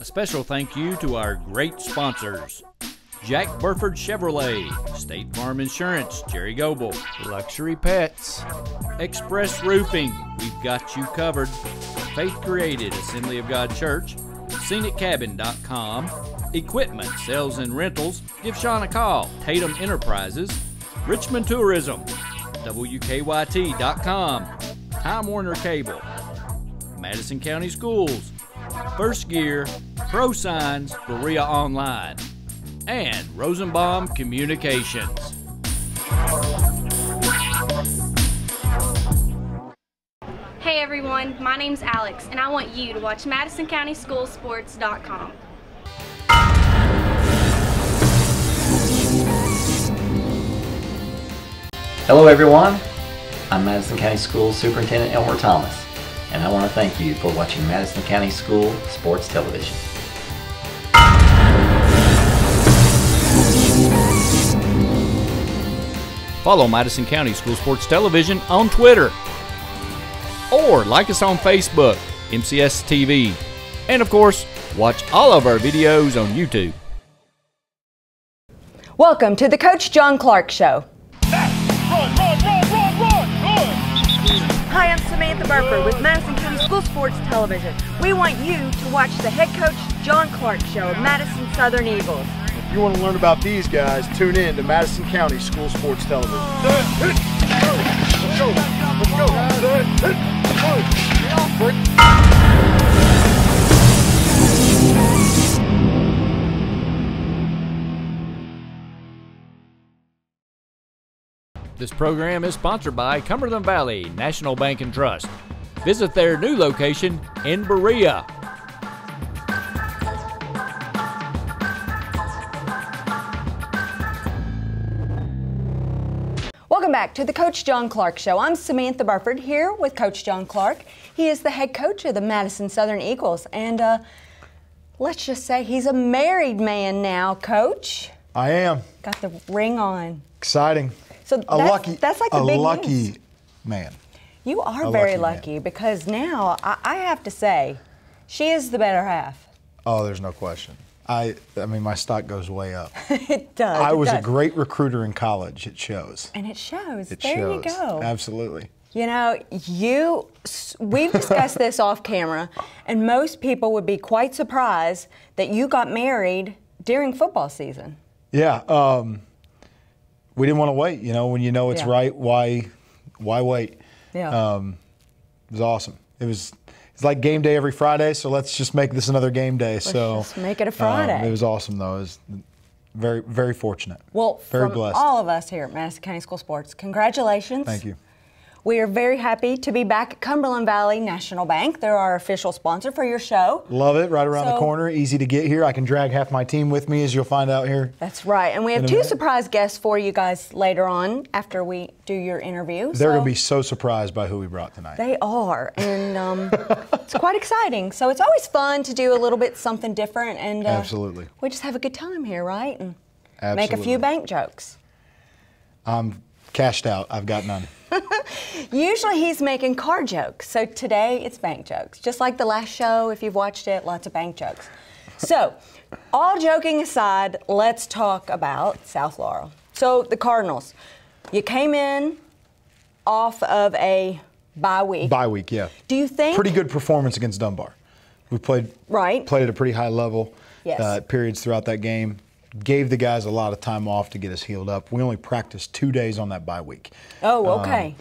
A special thank you to our great sponsors: Jack Burford Chevrolet, State Farm Insurance, Jerry Goebel, Luxury Pets, Express Roofing, we've got you covered, Faith Created, Assembly of God Church, ScenicCabin.com, Equipment, Sales and Rentals, give Sean a call, Tatum Enterprises, Richmond Tourism, WKYT.com, Time Warner Cable, Madison County Schools, First Gear, Prosigns, Berea Online, and Rosenbaum Communications. Hey everyone, my name's Alex, and I want you to watch MadisonCountySchoolSports.com. Hello everyone, I'm Madison County Schools Superintendent Elmer Thomas, and I want to thank you for watching Madison County School Sports Television. Follow Madison County School Sports Television on Twitter, or like us on Facebook, MCS TV, and of course, watch all of our videos on YouTube. Welcome to the Coach John Clark Show. Hi, I'm Samantha Burford with Madison County School Sports Television. We want you to watch the head coach John Clark Show of Madison Southern Eagles. If you want to learn about these guys, tune in to Madison County School Sports Television. Let's go. This program is sponsored by Cumberland Valley National Bank and Trust. Visit their new location in Berea. Welcome back to the Coach John Clark Show. I'm Samantha Burford here with Coach John Clark. He is the head coach of the Madison Southern Eagles, and let's just say he's a married man now, Coach. I am. Got the ring on. Exciting. So that's like the big lucky news. Man. You are A very lucky lucky because now I have to say, she is the better half. Oh, there's no question. I mean, my stock goes way up. It does. I was a great recruiter in college. It shows. And it shows. It there shows. you go. Absolutely. You know, we've discussed this off camera, and most people would be quite surprised that you got married during football season. Yeah. We didn't want to wait. You know, when you know it's right, why wait? Yeah. It was awesome. It's like game day every Friday, so let's just make this another game day. Let's just make it a Friday. It was awesome, though. It was very, very fortunate. Well, very from blessed. all of us here at Madison County School Sports, congratulations. Thank you. We are very happy to be back at Cumberland Valley National Bank. They're our official sponsor for your show. Love it. Right around the corner. Easy to get here. I can drag half my team with me, as you'll find out here. That's right. And we have two surprise guests for you guys later on after we do your interview. They're going to be so surprised by who we brought tonight. They are. And it's quite exciting. So it's always fun to do a little bit something different. And absolutely. We just have a good time here, right? And absolutely. make a few bank jokes. I'm cashed out. I've got none. Usually he's making car jokes, so today it's bank jokes. Just like the last show, if you've watched it, lots of bank jokes. So, all joking aside, let's talk about South Laurel. So, the Cardinals, you came in off of a bye week. Bye week, yeah. Do you think... Pretty good performance against Dunbar. We played at a pretty high level periods throughout that game. Gave the guys a lot of time off to get us healed up. We only practiced 2 days on that bye week. Oh, okay.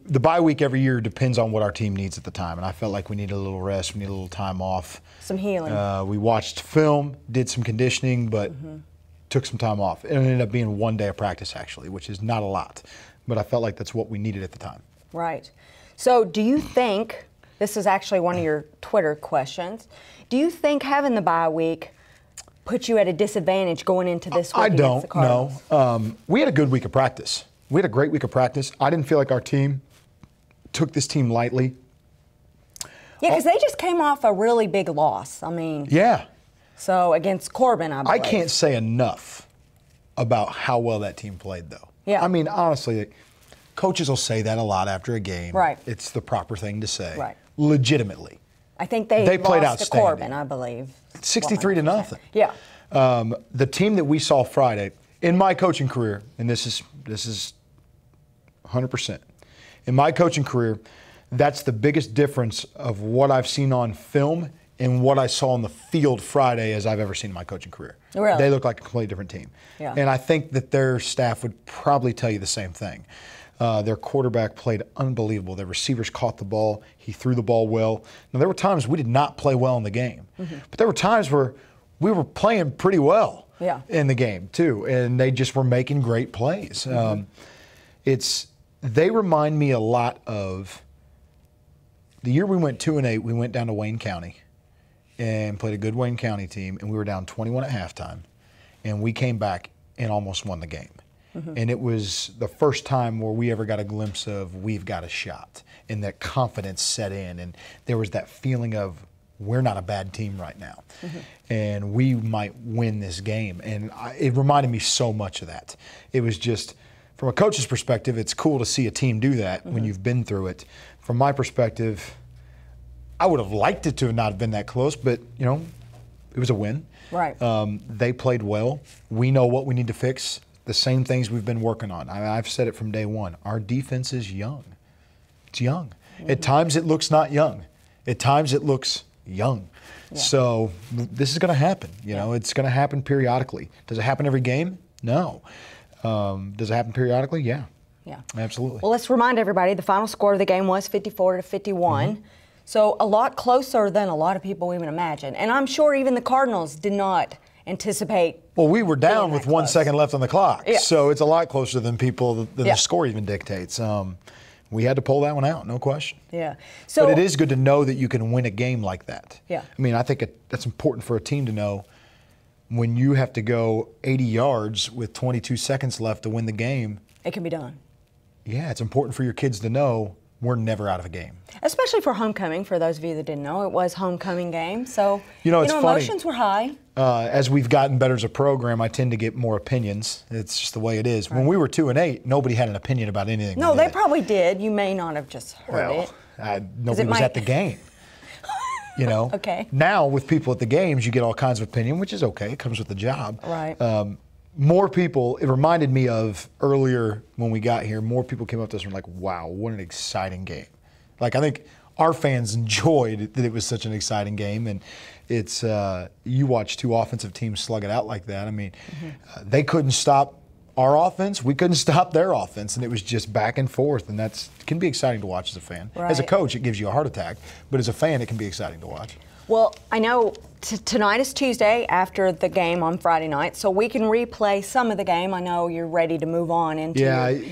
The bye week every year depends on what our team needs at the time, and I felt like we needed a little rest, we needed a little time off. Some healing. We watched film, did some conditioning, but took some time off. It ended up being 1 day of practice, actually, which is not a lot, but I felt like that's what we needed at the time. Right. So do you think, this is actually one of your Twitter questions, do you think having the bye week put you at a disadvantage going into this week against the Cardinals? No. We had a good week of practice. We had a great week of practice. I didn't feel like our team took this team lightly. Yeah, because they just came off a really big loss. I mean, yeah. So against Corbin, I believe. I can't say enough about how well that team played, though. Yeah. I mean, honestly, coaches will say that a lot after a game. Right. It's the proper thing to say. Right. Legitimately. I think they played lost to outstanding. Corbin, I believe. 63-0. Yeah. The team that we saw Friday, in my coaching career, and this is 100%, in my coaching career, that's the biggest difference of what I've seen on film and what I saw on the field Friday as I've ever seen in my coaching career. Really? They look like a completely different team. Yeah. And I think that their staff would probably tell you the same thing. Their quarterback played unbelievable. Their receivers caught the ball. He threw the ball well. Now, there were times we did not play well in the game. But there were times where we were playing pretty well in the game, too. And they just were making great plays. They remind me a lot of the year we went 2-8, we went down to Wayne County and played a good Wayne County team, and we were down 21 at halftime. And we came back and almost won the game. And it was the first time where we ever got a glimpse of we've got a shot, and that confidence set in, and there was that feeling of we're not a bad team right now, and we might win this game. And it reminded me so much of that. It was just, from a coach's perspective, it's cool to see a team do that when you've been through it. From my perspective, I would have liked it to have not been that close, but you know, it was a win. Right. They played well. We know what we need to fix. The same things we've been working on. I've said it from day one. Our defense is young. It's young. At times it looks not young. At times it looks young. So this is going to happen. You know, it's going to happen periodically. Does it happen every game? No. Does it happen periodically? Yeah. Yeah. Absolutely. Well, let's remind everybody the final score of the game was 54-51. So a lot closer than a lot of people even imagine. And I'm sure even the Cardinals did not anticipate. Well, we were down with 1 second left on the clock, Yeah. so it's a lot closer than the score even dictates. We had to pull that one out, no question. Yeah. So, but it is good to know that you can win a game like that. Yeah. I mean, I think that's important for a team to know when you have to go 80 yards with 22 seconds left to win the game. It can be done. Yeah, it's important for your kids to know we're never out of a game. Especially for homecoming, for those of you that didn't know, it was homecoming game. So, it's funny. Emotions were high. As we've gotten better as a program, I tend to get more opinions. It's just the way it is. Right. When we were 2-8, nobody had an opinion about anything. No, they probably did. You may not have just heard it. Nobody was at the game. You know? Okay. Now, with people at the games, you get all kinds of opinion, which is okay. It comes with the job. Right. More people, it reminded me of earlier when we got here, more people came up to us and were like, wow, what an exciting game. Like, I think our fans enjoyed that it was such an exciting game. And it's, you watch two offensive teams slug it out like that. I mean, they couldn't stop our offense. We couldn't stop their offense. And it was just back and forth. And it can be exciting to watch as a fan. Right. As a coach, it gives you a heart attack. But as a fan, it can be exciting to watch. Well, I know tonight is Tuesday after the game on Friday night, so we can replay some of the game. I know you're ready to move on into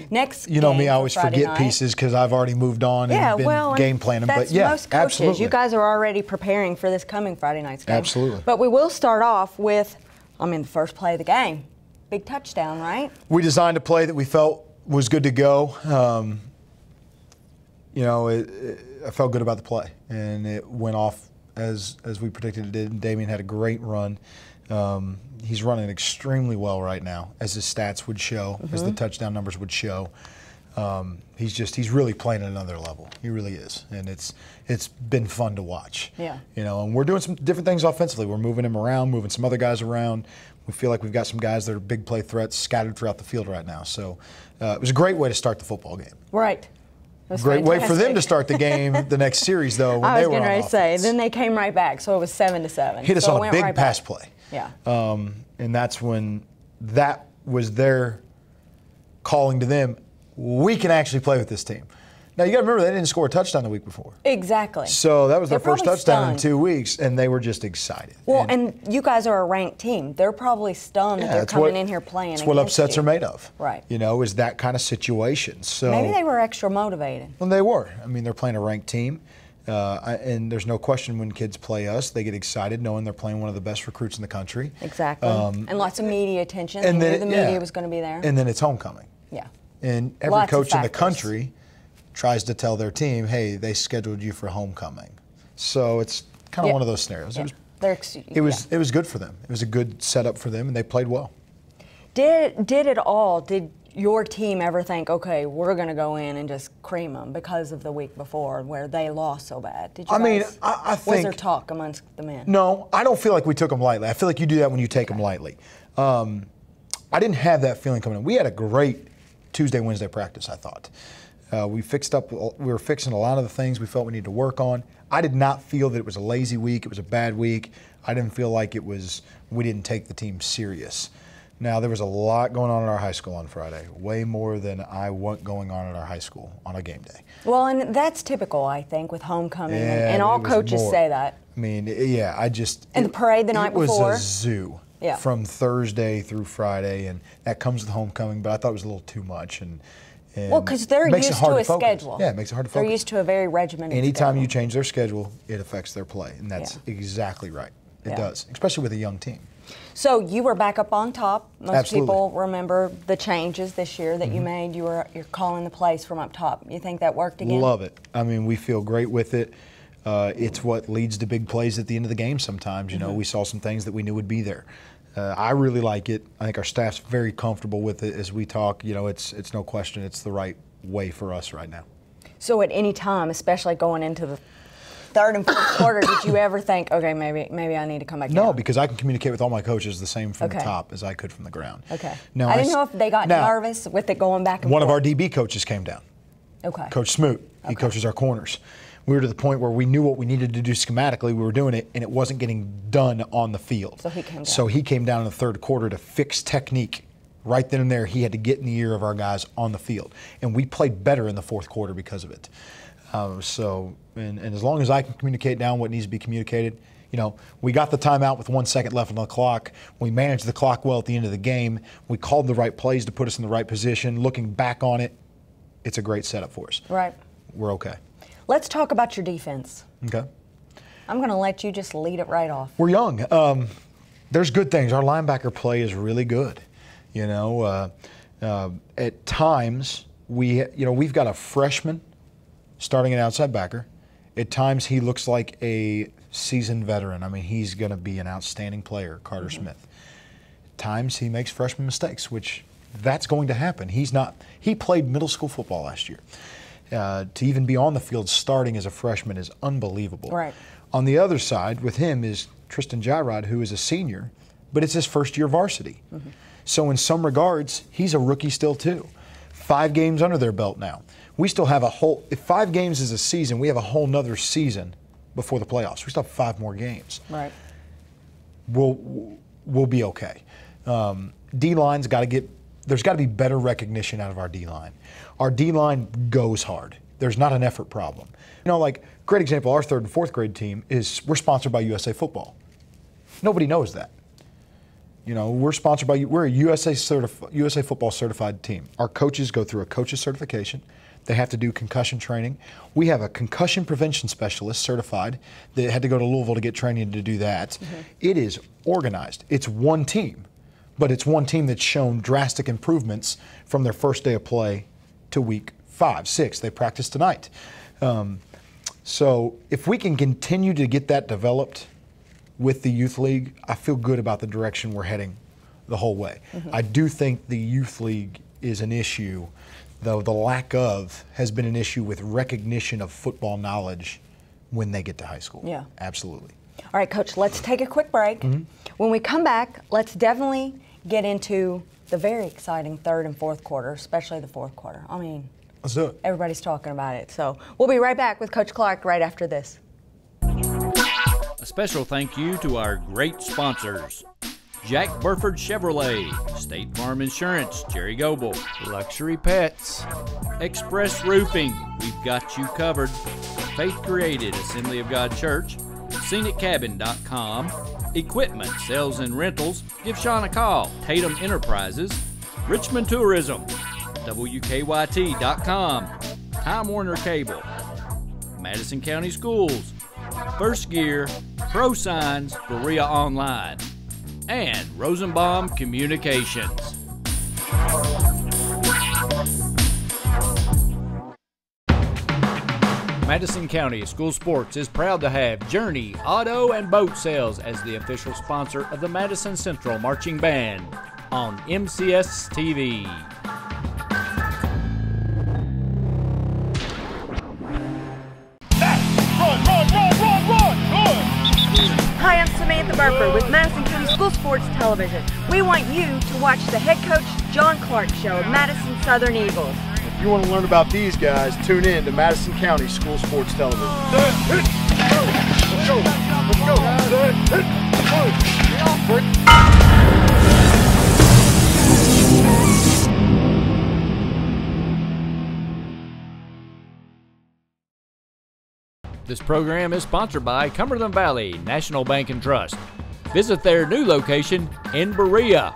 next game. You know me, I always Friday forget night. Pieces because I've already moved on and been game planning. That's but yeah, most coaches. absolutely. You guys are already preparing for this coming Friday night's game. Absolutely. But we will start off with, the first play of the game. Big touchdown, right? We designed a play that we felt was good to go. I felt good about the play, and it went off as we predicted it did. Damien had a great run. He's running extremely well right now, as his stats would show, as the touchdown numbers would show. He's really playing at another level. He really is, and it's been fun to watch. Yeah. And we're doing some different things offensively. We're moving him around, moving some other guys around. We feel like we've got some guys that are big play threats scattered throughout the field right now. So it was a great way to start the football game. Right. Great way for them to start the game, the next series, though, when they were on offense. I was getting ready to say, then they came right back, so it was 7-7. Hit us on a big pass play. Yeah. And that's when that was their calling to them. We can actually play with this team. Now, you got to remember, they didn't score a touchdown the week before. Exactly. So that was their first touchdown stunned. in 2 weeks, and they were just excited. Well, and you guys are a ranked team. They're probably stunned that they're coming in here playing against you. That's what upsets are made of. Right. Is that kind of situation. So maybe they were extra motivated. Well, they were. I mean, they're playing a ranked team. And there's no question when kids play us, they get excited knowing they're playing one of the best recruits in the country. Exactly. And lots of media attention. And then the media was going to be there. And then it's homecoming. Yeah. And every coach in the country tries to tell their team, hey, they scheduled you for homecoming. So it's kind of one of those scenarios. Yeah. It was good for them. It was a good setup for them, and they played well. Did it all? Did your team ever think, okay, we're going to go in and just cream them because of the week before where they lost so bad? Did you I think... Was there talk amongst the men? No, I don't feel like we took them lightly. I feel like you do that when you take them lightly. I didn't have that feeling coming in. We had a great Tuesday, Wednesday practice, I thought. We were fixing a lot of the things we felt we needed to work on. I did not feel that it was a lazy week, it was a bad week. I didn't feel like we didn't take the team serious. Now, there was a lot going on at our high school on Friday, way more than I want going on at our high school on a game day. Well, and that's typical, I think, with homecoming, Yeah, and all it was coaches more. say that. I mean, yeah, And the parade the night before. It was a zoo Yeah. from Thursday through Friday, and that comes with homecoming, but I thought it was a little too much. And Well, because they're makes it used hard to a focus. schedule. Yeah, it makes it hard to focus. They're used to a very regimented Anytime schedule. you change their schedule, it affects their play, and that's Yeah. exactly right. It Yeah. does, especially with a young team. So you were back up on top. Most Absolutely. people remember the changes this year that you made. You're calling the plays from up top. You think that worked again? Love it. I mean, we feel great with it. It's what leads to big plays at the end of the game sometimes. You know, we saw some things that we knew would be there. I really like it. I think our staff's very comfortable with it as we talk. You know, it's no question it's the right way for us right now. So at any time, especially going into the third and fourth quarter, did you ever think, okay, maybe I need to come back No, down? because I can communicate with all my coaches the same from Okay. the top as I could from the ground. Okay. Now, I didn't know if they got nervous with it going back and one forth. of our DB coaches came down. Okay. Coach Smoot. He coaches our corners. We were to the point where we knew what we needed to do schematically. We were doing it, and it wasn't getting done on the field. So he came down. So he came down in the third quarter to fix technique. Right then and there, he had to get in the ear of our guys on the field. And we played better in the fourth quarter because of it. And as long as I can communicate down what needs to be communicated, you know, we got the timeout with 1 second left on the clock. We managed the clock well at the end of the game. We called the right plays to put us in the right position. Looking back on it, it's a great setup for us. Right. We're okay. Let's talk about your defense. Okay. I'm going to let you just lead it right off. We're young. There's good things. Our linebacker play is really good. You know, at times we've got a freshman starting an outside backer. At times he looks like a seasoned veteran. I mean, he's going to be an outstanding player, Carter Smith. At times he makes freshman mistakes, which that's going to happen. He played middle school football last year. To even be on the field starting as a freshman is unbelievable. Right. On the other side with him is Tristan Jairod, who is a senior, but it's his first year varsity. So in some regards, he's a rookie still too. 5 games under their belt now. We still have if 5 games is a season, we have a whole nother season before the playoffs. We still have 5 more games. Right. We'll be okay. D-line's there's got to be better recognition out of our D-line. Our D-line goes hard. There's not an effort problem. You know, like, great example, our 3rd and 4th grade team we're sponsored by USA Football. Nobody knows that. You know, we're a USA Football certified team. Our coaches go through a coach's certification. They have to do concussion training. We have a concussion prevention specialist certified that had to go to Louisville to get training to do that. It is organized. It's one team, but it's one team that's shown drastic improvements from their first day of play to week 5, 6. They practice tonight. So if we can continue to get that developed with the youth league, I feel good about the direction we're heading the whole way. I do think the youth league is an issue, though the lack of has been an issue with recognition of football knowledge when they get to high school. Yeah. Absolutely. All right, Coach, let's take a quick break. When we come back, let's definitely get into the very exciting 3rd and 4th quarter, especially the 4th quarter. I mean, Let's do it. everybody's talking about it. So we'll be right back with Coach Clark right after this. A special thank you to our great sponsors: Jack Burford Chevrolet, State Farm Insurance, Jerry Goble, Luxury Pets, Express Roofing, we've got you covered, Faith Created, Assembly of God Church, ScenicCabin.com, Equipment, Sales and Rentals, give Sean a call, Tatum Enterprises, Richmond Tourism, WKYT.com, Time Warner Cable, Madison County Schools, First Gear, Prosigns, Berea Online, and Rosenbaum Communications. Madison County School Sports is proud to have Journey Auto and Boat Sales as the official sponsor of the Madison Central Marching Band on MCS TV. Burford with Madison County School Sports Television. We want you to watch the head coach John Clark show of Madison Southern Eagles. If you want to learn about these guys, tune in to Madison County School Sports Television. Let's go. This program is sponsored by Cumberland Valley National Bank and Trust. Visit their new location in Berea.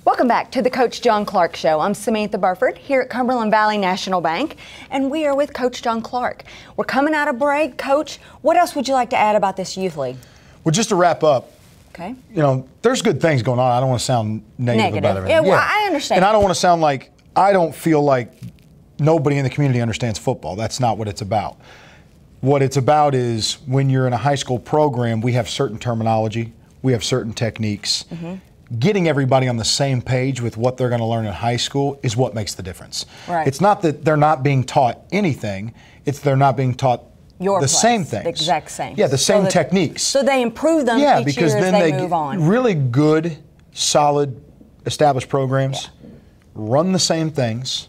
Welcome back to the Coach John Clark Show. I'm Samatha Burford here at Cumberland Valley National Bank, and we are with Coach John Clark. We're coming out of break. Coach, what else would you like to add about this youth league? Well, just to wrap up, okay. You know, there's good things going on. I don't want to sound negative about everything. Yeah, well, I understand. And I don't want to sound like, I don't feel like nobody in the community understands football. That's not what it's about. What it's about is when you're in a high school program, we have certain terminology, we have certain techniques. Getting everybody on the same page with what they're going to learn in high school is what makes the difference. Right. It's not that they're not being taught anything, it's they're not being taught same things. The exact same. Yeah, the same techniques. So they improve them each year as they move on. Really good, solid, established programs run the same things,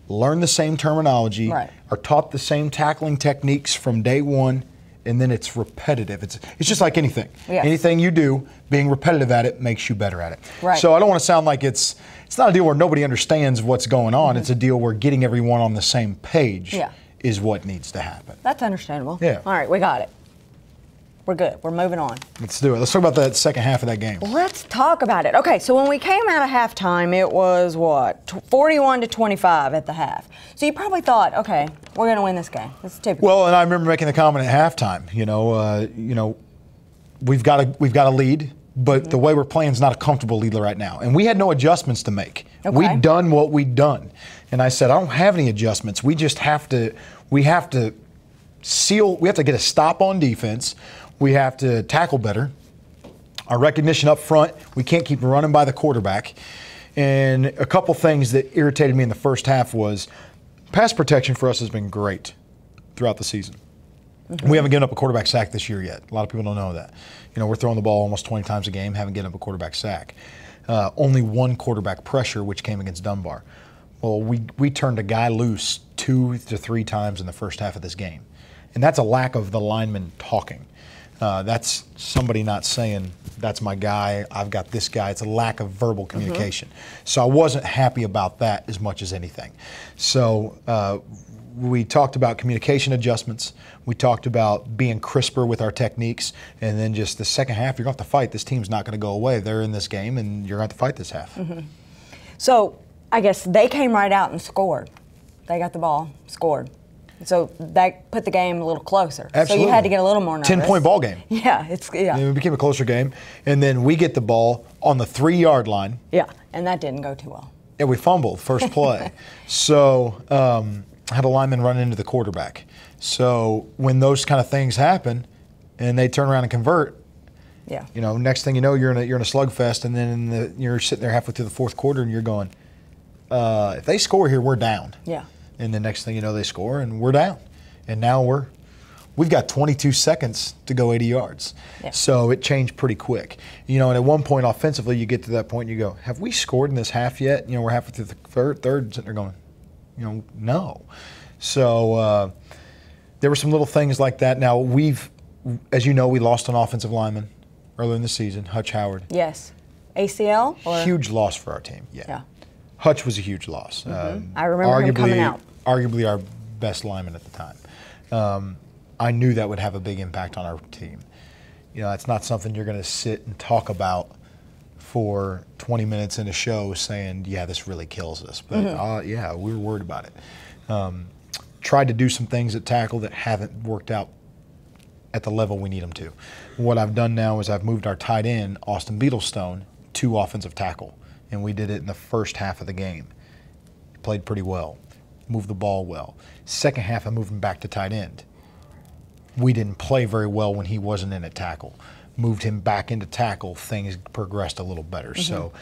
learn the same terminology, are taught the same tackling techniques from day one, and then it's repetitive. It's just like anything. Yes. Anything you do, being repetitive at it makes you better at it. Right. So I don't want to sound like it's not a deal where nobody understands what's going on. It's a deal where getting everyone on the same page is what needs to happen. That's understandable. Yeah. All right, we got it. We're good. We're moving on. Let's do it. Let's talk about that second half of that game. Let's talk about it. Okay, so when we came out of halftime, it was what, 41-25 at the half. So you probably thought, okay, we're going to win this game. It's typical. Well, and I remember making the comment at halftime. You know, we've got a lead, but the way we're playing is not a comfortable lead right now, and we had no adjustments to make. Okay. We'd done what we'd done, and I said, I don't have any adjustments. We just have to. We have to get a stop on defense. We have to tackle better. Our recognition up front, we can't keep running by the quarterback. And a couple things that irritated me in the first half was pass protection for us has been great throughout the season. We haven't given up a quarterback sack this year yet. A lot of people don't know that. You know, we're throwing the ball almost 20 times a game, haven't given up a quarterback sack. Only one quarterback pressure, which came against Dunbar. Well, we turned a guy loose 2 to 3 times in the first half of this game. And that's a lack of the lineman talking. That's somebody not saying, that's my guy, I've got this guy. It's a lack of verbal communication. So I wasn't happy about that as much as anything. So we talked about communication adjustments. We talked about being crisper with our techniques. And then just the second half, you're going to have to fight. This team's not going to go away. They're in this game, and you're going to have to fight this half. So I guess they came right out and scored. They got the ball, scored. So that put the game a little closer. Absolutely. So you had to get a little more nervous. 10-point ball game. Yeah, It became a closer game. And then we get the ball on the 3-yard line. Yeah, and that didn't go too well. Yeah, we fumbled first play. So I had a lineman run into the quarterback. So when those kind of things happen and they turn around and convert, you know, next thing you know, you're in a slugfest, and then you're sitting there halfway through the fourth quarter and you're going, if they score here, we're down. Yeah. And the next thing you know, they score and we're down. And now we've got 22 seconds to go 80 yards. Yeah. So it changed pretty quick. You know, and at one point offensively, you get to that point and you go, have we scored in this half yet? You know, we're halfway through the third sitting there going, you know, no. So there were some little things like that. Now as you know, we lost an offensive lineman earlier in the season, Hutch Howard. Yes. ACL? Huge loss for our team, yeah. Hutch was a huge loss. I remember him coming out. Arguably our best lineman at the time. I knew that would have a big impact on our team. You know, it's not something you're going to sit and talk about for 20 minutes in a show saying, yeah, this really kills us. But yeah, we were worried about it. Tried to do some things at tackle that haven't worked out at the level we need them to. What I've done now is I've moved our tight end, Austin Beetlestone, to offensive tackle. And we did it in the first half of the game. Played pretty well, moved the ball well. Second half, I moved him back to tight end. We didn't play very well when he wasn't in at tackle. Moved him back into tackle, things progressed a little better. So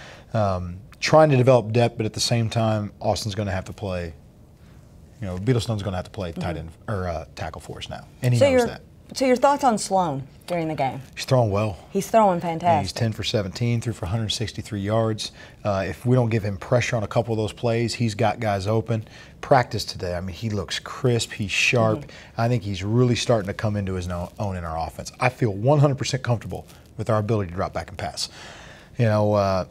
trying to develop depth, but at the same time, Austin's going to have to play You know, Beetlestone's going to have to play tight end or tackle for us now, and he knows that. So your thoughts on Sloan during the game? He's throwing well. He's throwing fantastic. Yeah, he's 10 for 17, threw for 163 yards. If we don't give him pressure on a couple of those plays, he's got guys open. Practice today, I mean, he looks crisp. He's sharp. I think he's really starting to come into his own in our offense. I feel 100% comfortable with our ability to drop back and pass. You know,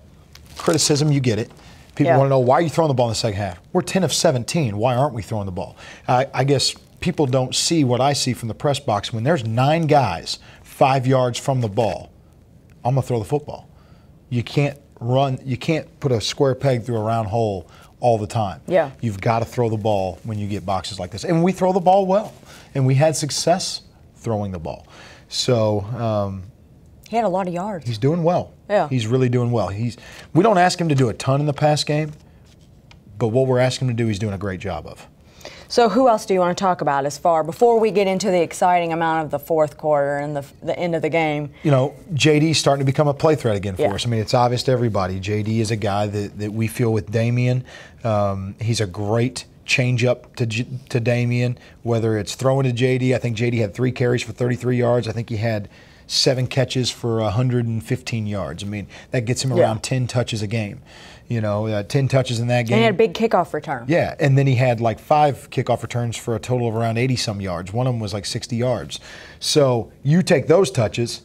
criticism, you get it. People want to know, why are you throwing the ball in the second half? We're 10 of 17. Why aren't we throwing the ball? I guess people don't see what I see from the press box. When there's 9 guys 5 yards from the ball, I'm going to throw the football. You can't run. You can't put a square peg through a round hole all the time. Yeah. You've got to throw the ball when you get boxes like this. And we throw the ball well. And we had success throwing the ball. So he had a lot of yards. He's doing well. Yeah. He's really doing well. We don't ask him to do a ton in the pass game, but what we're asking him to do, he's doing a great job of. So who else do you want to talk about before we get into the exciting amount of the fourth quarter and the end of the game? You know, JD's starting to become a play threat again for us. I mean, it's obvious to everybody. JD is a guy that we feel with Damien. He's a great change up to Damien, whether it's throwing to JD. I think JD had 3 carries for 33 yards. I think he had 7 catches for 115 yards. I mean, that gets him around 10 touches a game. You know, 10 touches in that game. And he had a big kickoff return. Yeah, and then he had like 5 kickoff returns for a total of around 80-some yards. One of them was like 60 yards. So you take those touches,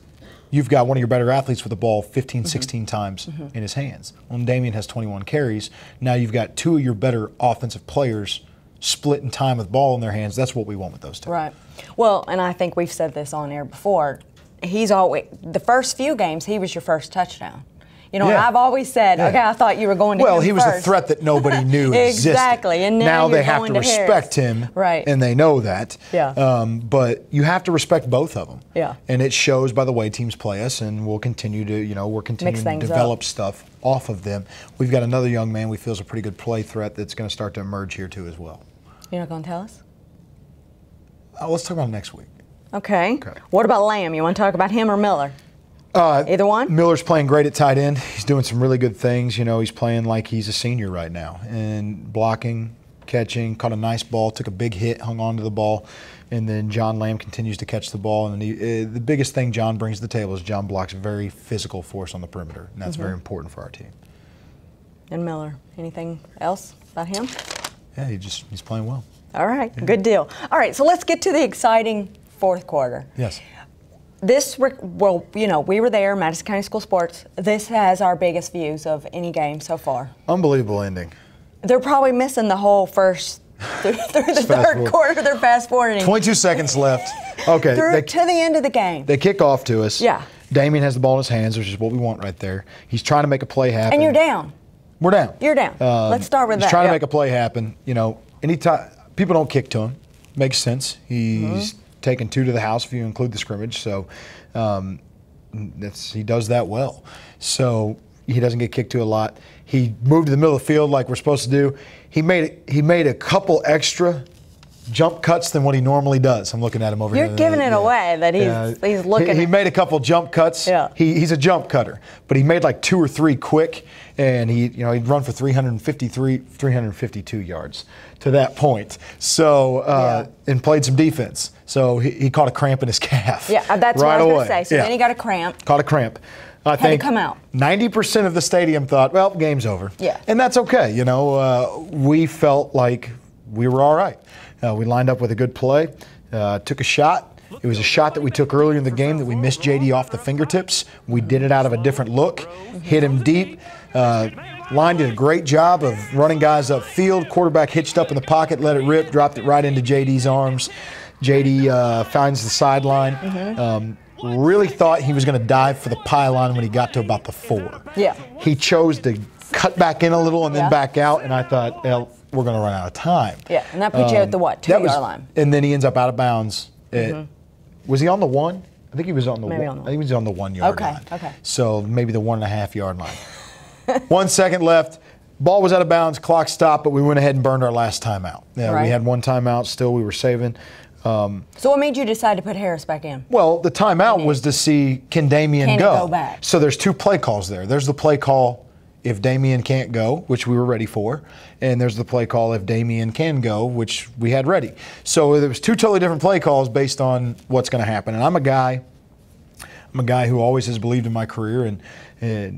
you've got one of your better athletes with the ball 15, 16 times in his hands. Well, Damien has 21 carries. Now you've got 2 of your better offensive players split in time with ball in their hands. That's what we want with those 2. Right. Well, and I think we've said this on air before. He's always, the first few games, he was your first touchdown. You know, and I've always said, okay, I thought you were going to him Well, he was first. a threat that nobody knew existed. Exactly. And now they have to respect him, right? And they know that. Yeah. But you have to respect both of them. Yeah. And it shows by the way teams play us, and we'll continue to, you know, we're continuing to develop stuff off of them. We've got another young man we feel is a pretty good play threat that's going to start to emerge here too as well. You're not going to tell us? Let's talk about it next week. Okay. What about Lamb? You want to talk about him or Miller? Either one? Miller's playing great at tight end. He's doing some really good things. You know, he's playing like he's a senior right now. And blocking, catching, caught a nice ball, took a big hit, hung on to the ball. And then John Lamb continues to catch the ball. And the biggest thing John brings to the table is John blocks very physical force on the perimeter. And that's very important for our team. And Miller, anything else about him? Yeah, he's playing well. All right, good deal. All right, so let's get to the exciting fourth quarter. Yes. Well, you know, we were there, Madison County School Sports. This has our biggest views of any game so far. Unbelievable ending. They're probably missing the whole first through the third quarter. They're fast forwarding. 22 seconds left. Okay. To the end of the game. They kick off to us. Yeah. Damien has the ball in his hands, which is what we want right there. He's trying to make a play happen. And you're down. We're down. You're down. Let's start with that. He's trying to make a play happen. You know, anytime people don't kick to him, makes sense. He's taken 2 to the house if you include the scrimmage. So he does that well. So he doesn't get kicked to a lot. He moved to the middle of the field like we're supposed to do. He made a couple extra jump cuts than what he normally does. I'm looking at him over here. You're giving it away that he's looking. He made a couple jump cuts. Yeah. He's a jump cutter, but he made like 2 or 3 quick, and he'd run for 352 yards to that point. So and played some defense. So he caught a cramp in his calf. Yeah, that's right what I was away. going to say. So then he got a cramp. Caught a cramp. I Had think to come out. 90% of the stadium thought, well, game's over. Yeah. And that's okay. You know, we felt like we were all right. We lined up with a good play, took a shot. It was a shot that we took earlier in the game that we missed JD off the fingertips. We did it out of a different look, hit him deep. Line did a great job of running guys upfield. Quarterback hitched up in the pocket, let it rip, dropped it right into JD's arms. JD finds the sideline. Really thought he was going to dive for the pylon when he got to about the 4. Yeah. He chose to cut back in a little and then back out, and I thought, well, we're going to run out of time. Yeah, and that put you at the what, 2-yard line? And then he ends up out of bounds. Was he on the 1? I think he was on the 1. I think he was on the 1-yard line. Okay. So maybe the 1.5-yard line. 1 second left. Ball was out of bounds. Clock stopped, but we went ahead and burned our last timeout. Yeah, we had 1 timeout still. We were saving. So what made you decide to put Harris back in? Well, the timeout was to see can Damien go back? So there's 2 play calls there. There's the play call if Damien can't go, which we were ready for, and there's the play call if Damien can go, which we had ready. So there was two totally different play calls based on what's going to happen. And I'm a guy who always has believed in my career and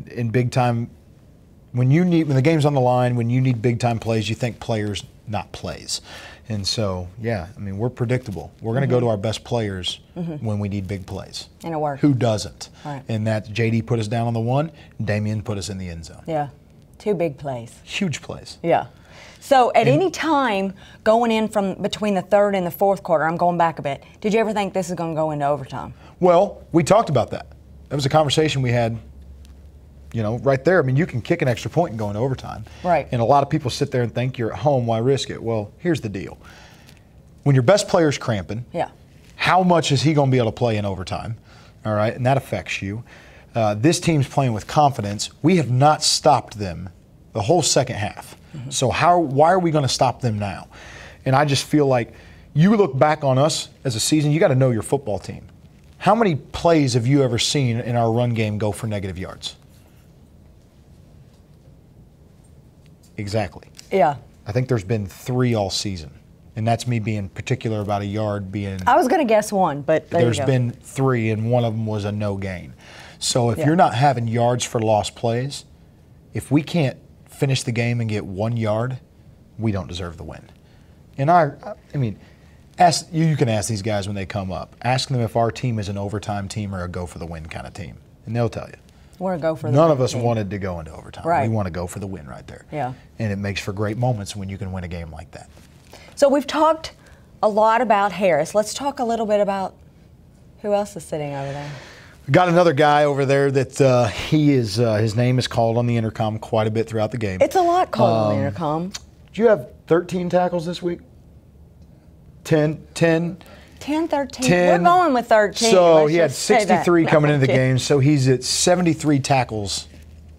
in big time. When the game's on the line, when you need big time plays, you think players, not plays. And so, yeah, I mean, we're predictable. We're going to go to our best players when we need big plays. And it worked. Who doesn't? Right. And that JD put us down on the one, Damien put us in the end zone. Yeah, 2 big plays. Huge plays. Yeah. So at any time going in from between the third and the fourth quarter, I'm going back a bit, did you ever think this is going to go into overtime? Well, we talked about that. That was a conversation we had, right there. I mean, you can kick an extra point and go into overtime. Right. And a lot of people sit there and think you're at home, why risk it? Well, here's the deal. When your best player's cramping, how much is he going to be able to play in overtime? All right, and that affects you. This team's playing with confidence. We have not stopped them the whole second half. So why are we going to stop them now? And I just feel like you look back on us as a season, you got to know your football team. How many plays have you ever seen in our run game go for negative yards? Exactly. Yeah. I think there's been 3 all season. And that's me being particular about a yard being. I was going to guess 1, but there's been 3, and one of them was a no gain. So if you're not having yards for lost plays, if we can't finish the game and get 1 yard, we don't deserve the win. And you can ask these guys when they come up. Ask them if our team is an overtime team or a go for the win kind of team, and they'll tell you. We're a go for the None win of us team. wanted to go into overtime. Right. We want to go for the win right there. Yeah. And it makes for great moments when you can win a game like that. So we've talked a lot about Harris. Let's talk a little bit about who else is sitting over there. We got another guy over there that his name is called on the intercom quite a bit throughout the game. It's a lot called on the intercom. Did you have 13 tackles this week? 10? 10, 13. 10. We're going with 13. So Let's he had just say that. 63 coming No, into the I'm kidding. game, so he's at 73 tackles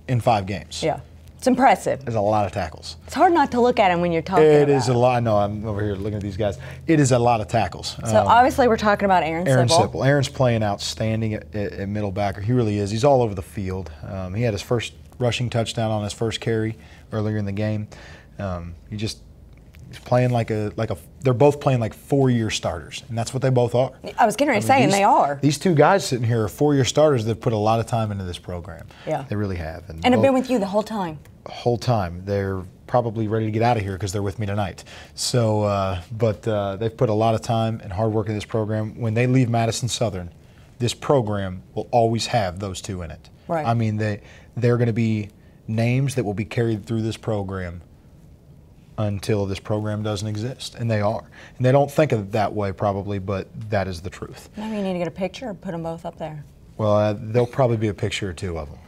in 5 games. Yeah. It's impressive. That's a lot of tackles. It's hard not to look at him when you're talking It about is a lot. No, I'm over here looking at these guys. It is a lot of tackles. So obviously we're talking about Aaron Sipple. Aaron's playing outstanding at middle backer. He really is. He's all over the field. He had his first rushing touchdown on his first carry earlier in the game. He's playing like they're both playing like 4-year starters, and that's what they both are. I was getting ready to say, and they are. These 2 guys sitting here are 4-year starters that put a lot of time into this program. Yeah. They really have. And have been with you the whole time. Whole time. They're probably ready to get out of here because they're with me tonight. So, but they've put a lot of time and hard work in this program. When they leave Madison Southern, this program will always have those 2 in it. Right. I mean, they're going to be names that will be carried through this program until this program doesn't exist, and they are. And they don't think of it that way probably, but that is the truth. Maybe you need to get a picture or put them both up there. Well, there'll probably be a picture or 2 of them.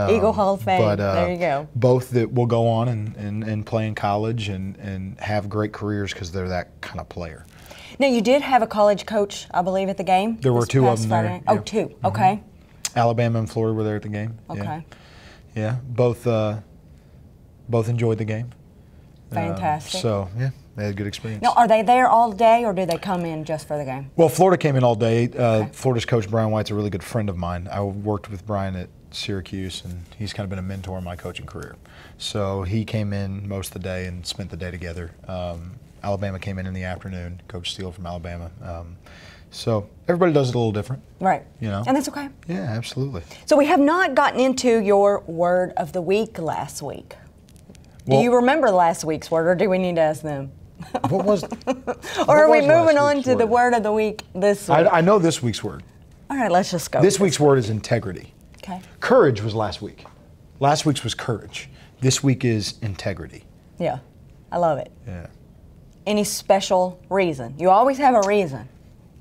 Eagle Hall of Fame. But, there you go. Both that will go on and play in college and have great careers because they're that kind of player. Now, you did have a college coach, I believe, at the game. There were this 2 of past them Friday there. night. Oh, Yeah. 2. Okay. Alabama and Florida were there at the game. Okay. Yeah. Both enjoyed the game. Fantastic. So, yeah, they had a good experience. Now, are they there all day, or do they come in just for the game? Well, Florida came in all day. Florida's coach, Brian White's a really good friend of mine. I worked with Brian at Syracuse, and he's kind of been a mentor in my coaching career. So he came in most of the day and spent the day together. Alabama came in the afternoon, Coach Steele from Alabama. So everybody does it a little different. Right. And that's okay. Yeah, absolutely. So we have not gotten into your word of the week last week. Do you remember last week's word, or do we need to ask them? What was? Or are we moving on to the word of the week this week? I know this week's word. All right, let's just go. This week's word is integrity. Okay. Courage was last week. Last week's was courage. This week is integrity. Yeah, I love it. Yeah. Any special reason? You always have a reason.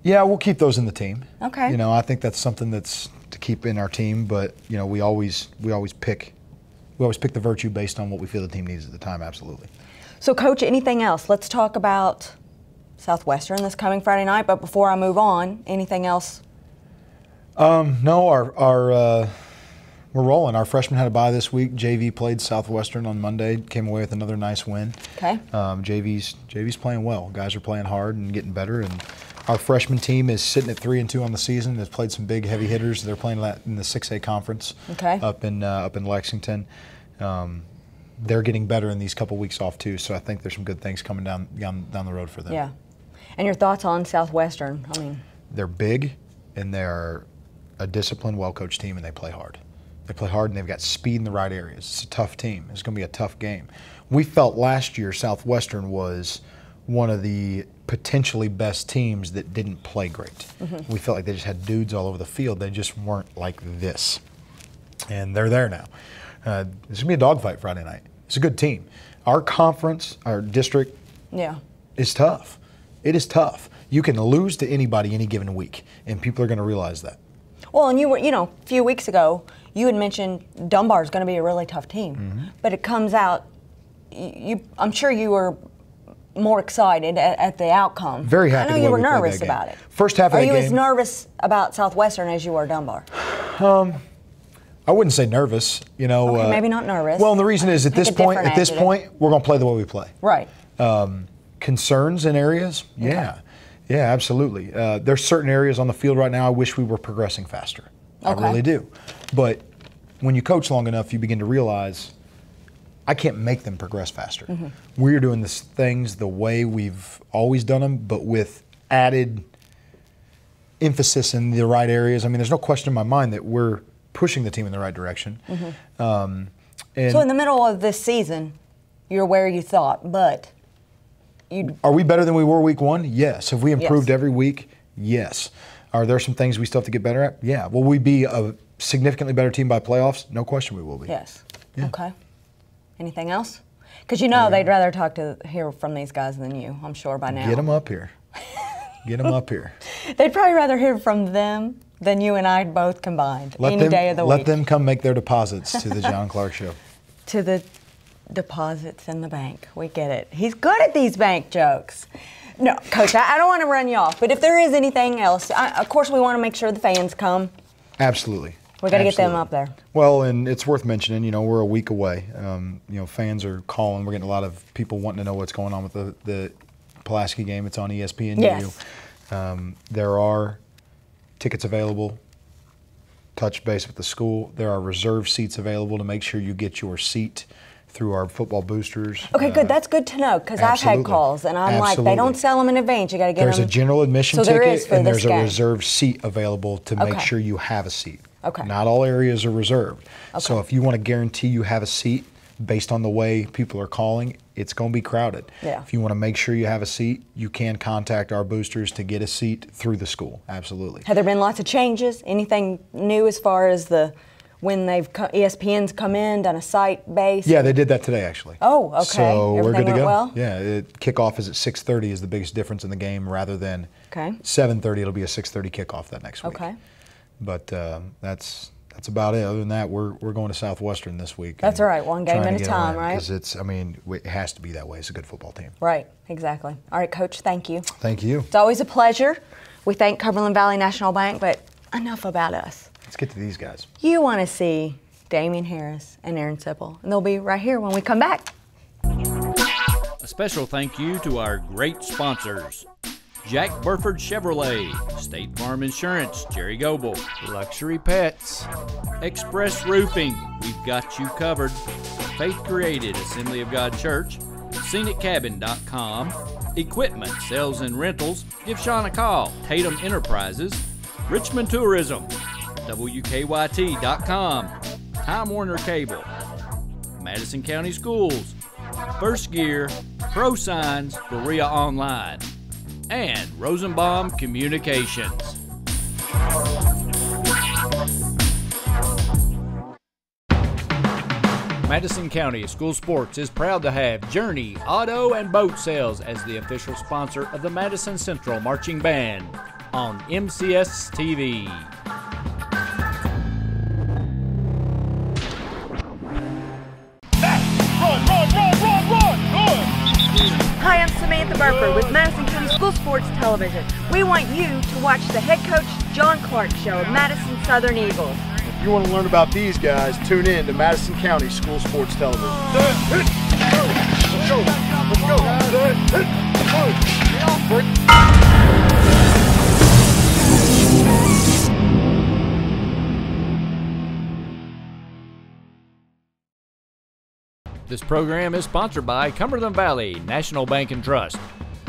Yeah, we'll keep those in the team. Okay. I think that's something that's to keep in our team, but we always pick the virtue based on what we feel the team needs at the time. Absolutely. So, Coach, anything else? Let's talk about Southwestern this coming Friday night. But before I move on, anything else? No, we're rolling. Our freshmen had a bye this week. JV played Southwestern on Monday. Came away with another nice win. Okay. JV's playing well. Guys are playing hard and getting better. And our freshman team is sitting at 3-2 on the season. They've played some big heavy hitters. They're playing that in the 6A conference. Okay. Up in Lexington. They're getting better in these couple weeks off too, so I think there's some good things coming down the road for them. Yeah. And your thoughts on Southwestern? I mean, they're big, and they're a disciplined, well-coached team, and they play hard. They play hard, and they've got speed in the right areas. It's a tough team. It's going to be a tough game. We felt last year Southwestern was one of the potentially best teams that didn't play great. We felt like they just had dudes all over the field. They just weren't like this. And they're there now. It's going to be a dogfight Friday night. It's a good team. Our conference, our district, is tough. It is tough. You can lose to anybody any given week, and people are going to realize that. Well, and you were, a few weeks ago, you had mentioned Dunbar is going to be a really tough team. But it comes out, I'm sure you were more excited at the outcome. Very happy. I know you were nervous about it. First half of the game. Are you as nervous about Southwestern as you are Dunbar? I wouldn't say nervous. Okay, maybe not nervous. Well, and the reason is at this point, we're going to play the way we play. Right. Concerns in areas? Yeah. Yeah, absolutely. There's certain areas on the field right now I wish we were progressing faster. I really do. But when you coach long enough, you begin to realize I can't make them progress faster. We're doing these things the way we've always done them, but with added emphasis in the right areas. I mean, there's no question in my mind that we're pushing the team in the right direction. So in the middle of this season, you're where you thought, but are we better than we were week one? Yes. Have we improved every week? Yes. Are there some things we still have to get better at? Yeah. Will we be a significantly better team by playoffs? No question we will be. Yes. Yeah. Okay. Anything else? Because they'd rather hear from these guys than you, I'm sure by now. Get them up here. Get them up here. They'd probably rather hear from them than you and I both combined any day of the week. Let them come make their deposits to the John Clark Show. To the deposits in the bank. We get it. He's good at these bank jokes. No, Coach, I don't want to run you off, but if there is anything else, of course we want to make sure the fans come. Absolutely. We got to get them up there. Well, and it's worth mentioning, we're a week away. Fans are calling. We're getting a lot of people wanting to know what's going on with the Pulaski game. It's on ESPN. Yes. There are tickets available. Touch base with the school. There are reserve seats available to make sure you get your seat through our football boosters. Okay, good. That's good to know because I've had calls and I'm like, they don't sell them in advance. You got to get them. There's a general admission ticket and there's a reserved seat available to make sure you have a seat. Okay. Not all areas are reserved. Okay. So if you want to guarantee you have a seat based on the way people are calling, it's going to be crowded. Yeah. If you want to make sure you have a seat, you can contact our boosters to get a seat through the school. Absolutely. Have there been lots of changes? Anything new as far as when ESPN's come in, done a site base? Yeah, they did that today actually. Oh, okay. So everything we're good to go. Well? Yeah, kickoff is at 6:30 is the biggest difference in the game rather than 7:30. It'll be a 6:30 kickoff that next week. Okay. But that's about it. Other than that, we're going to Southwestern this week. That's all right. One game at a time, right? Because it has to be that way. It's a good football team. Right. Exactly. All right, Coach. Thank you. Thank you. It's always a pleasure. We thank Cumberland Valley National Bank, but enough about us. Let's get to these guys. You want to see Damien Harris and Aaron Sipple, and they'll be right here when we come back. A special thank you to our great sponsors. Jack Burford Chevrolet, State Farm Insurance, Jerry Goble, Luxury Pets, Express Roofing, we've got you covered, Faith Created, Assembly of God Church, ScenicCabin.com, Equipment, Sales and Rentals, give Sean a call, Tatum Enterprises, Richmond Tourism, WKYT.com, Time Warner Cable, Madison County Schools, First Gear, Prosigns, Berea Online, and Rosenbaum Communications. Madison County School Sports is proud to have Journey Auto and Boat Sales as the official sponsor of the Madison Central Marching Band on MCS TV. Hi, I'm Samantha Burford with Madison County School Sports Television. We want you to watch the head coach John Clark Show of Madison Southern Eagles. If you want to learn about these guys, tune in to Madison County School Sports Television. Let's go. Let's go. This program is sponsored by Cumberland Valley National Bank and Trust.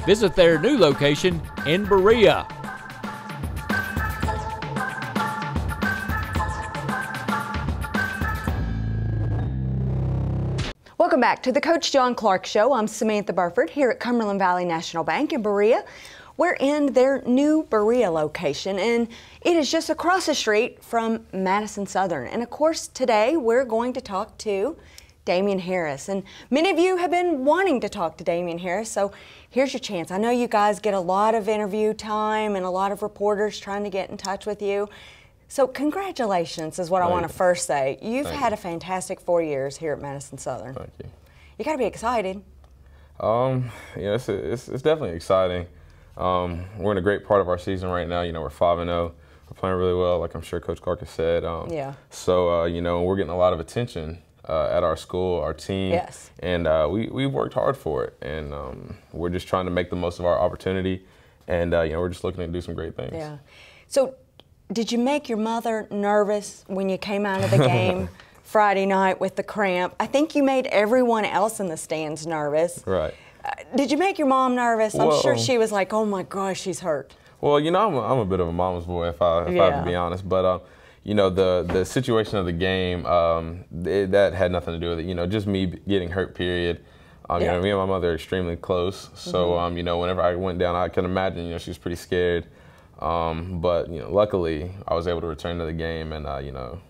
Visit their new location in Berea. Welcome back to the Coach John Clark Show. I'm Samantha Burford here at Cumberland Valley National Bank in Berea. We're in their new Berea location, and it is just across the street from Madison Southern. And of course, today we're going to talk to Damien Harris. And many of you have been wanting to talk to Damien Harris, so here's your chance. I know you guys get a lot of interview time and a lot of reporters trying to get in touch with you. So congratulations is what I want to first say. You've had a fantastic 4 years here at Madison Southern. Thank you. You got to be excited. Yeah, it's definitely exciting. We're in a great part of our season right now. You know, we're 5-0. We're playing really well, like I'm sure Coach Clark has said. Yeah. So, you know, we're getting a lot of attention at our school, our team. Yes. And we've worked hard for it. And we're just trying to make the most of our opportunity. And, you know, we're just looking to do some great things. Yeah. So, did you make your mother nervous when you came out of the game Friday night with the cramp? I think you made everyone else in the stands nervous. Right. Did you make your mom nervous? I'm Well, sure she was like, oh my gosh, she's hurt. Well, you know, I'm a bit of a mama's boy if I have to be honest. But, you know, the situation of the game, that had nothing to do with it. You know, just me getting hurt, period. You know, me and my mother are extremely close. So, you know, whenever I went down, I can imagine, you know, she was pretty scared. But, you know, luckily I was able to return to the game and, you know,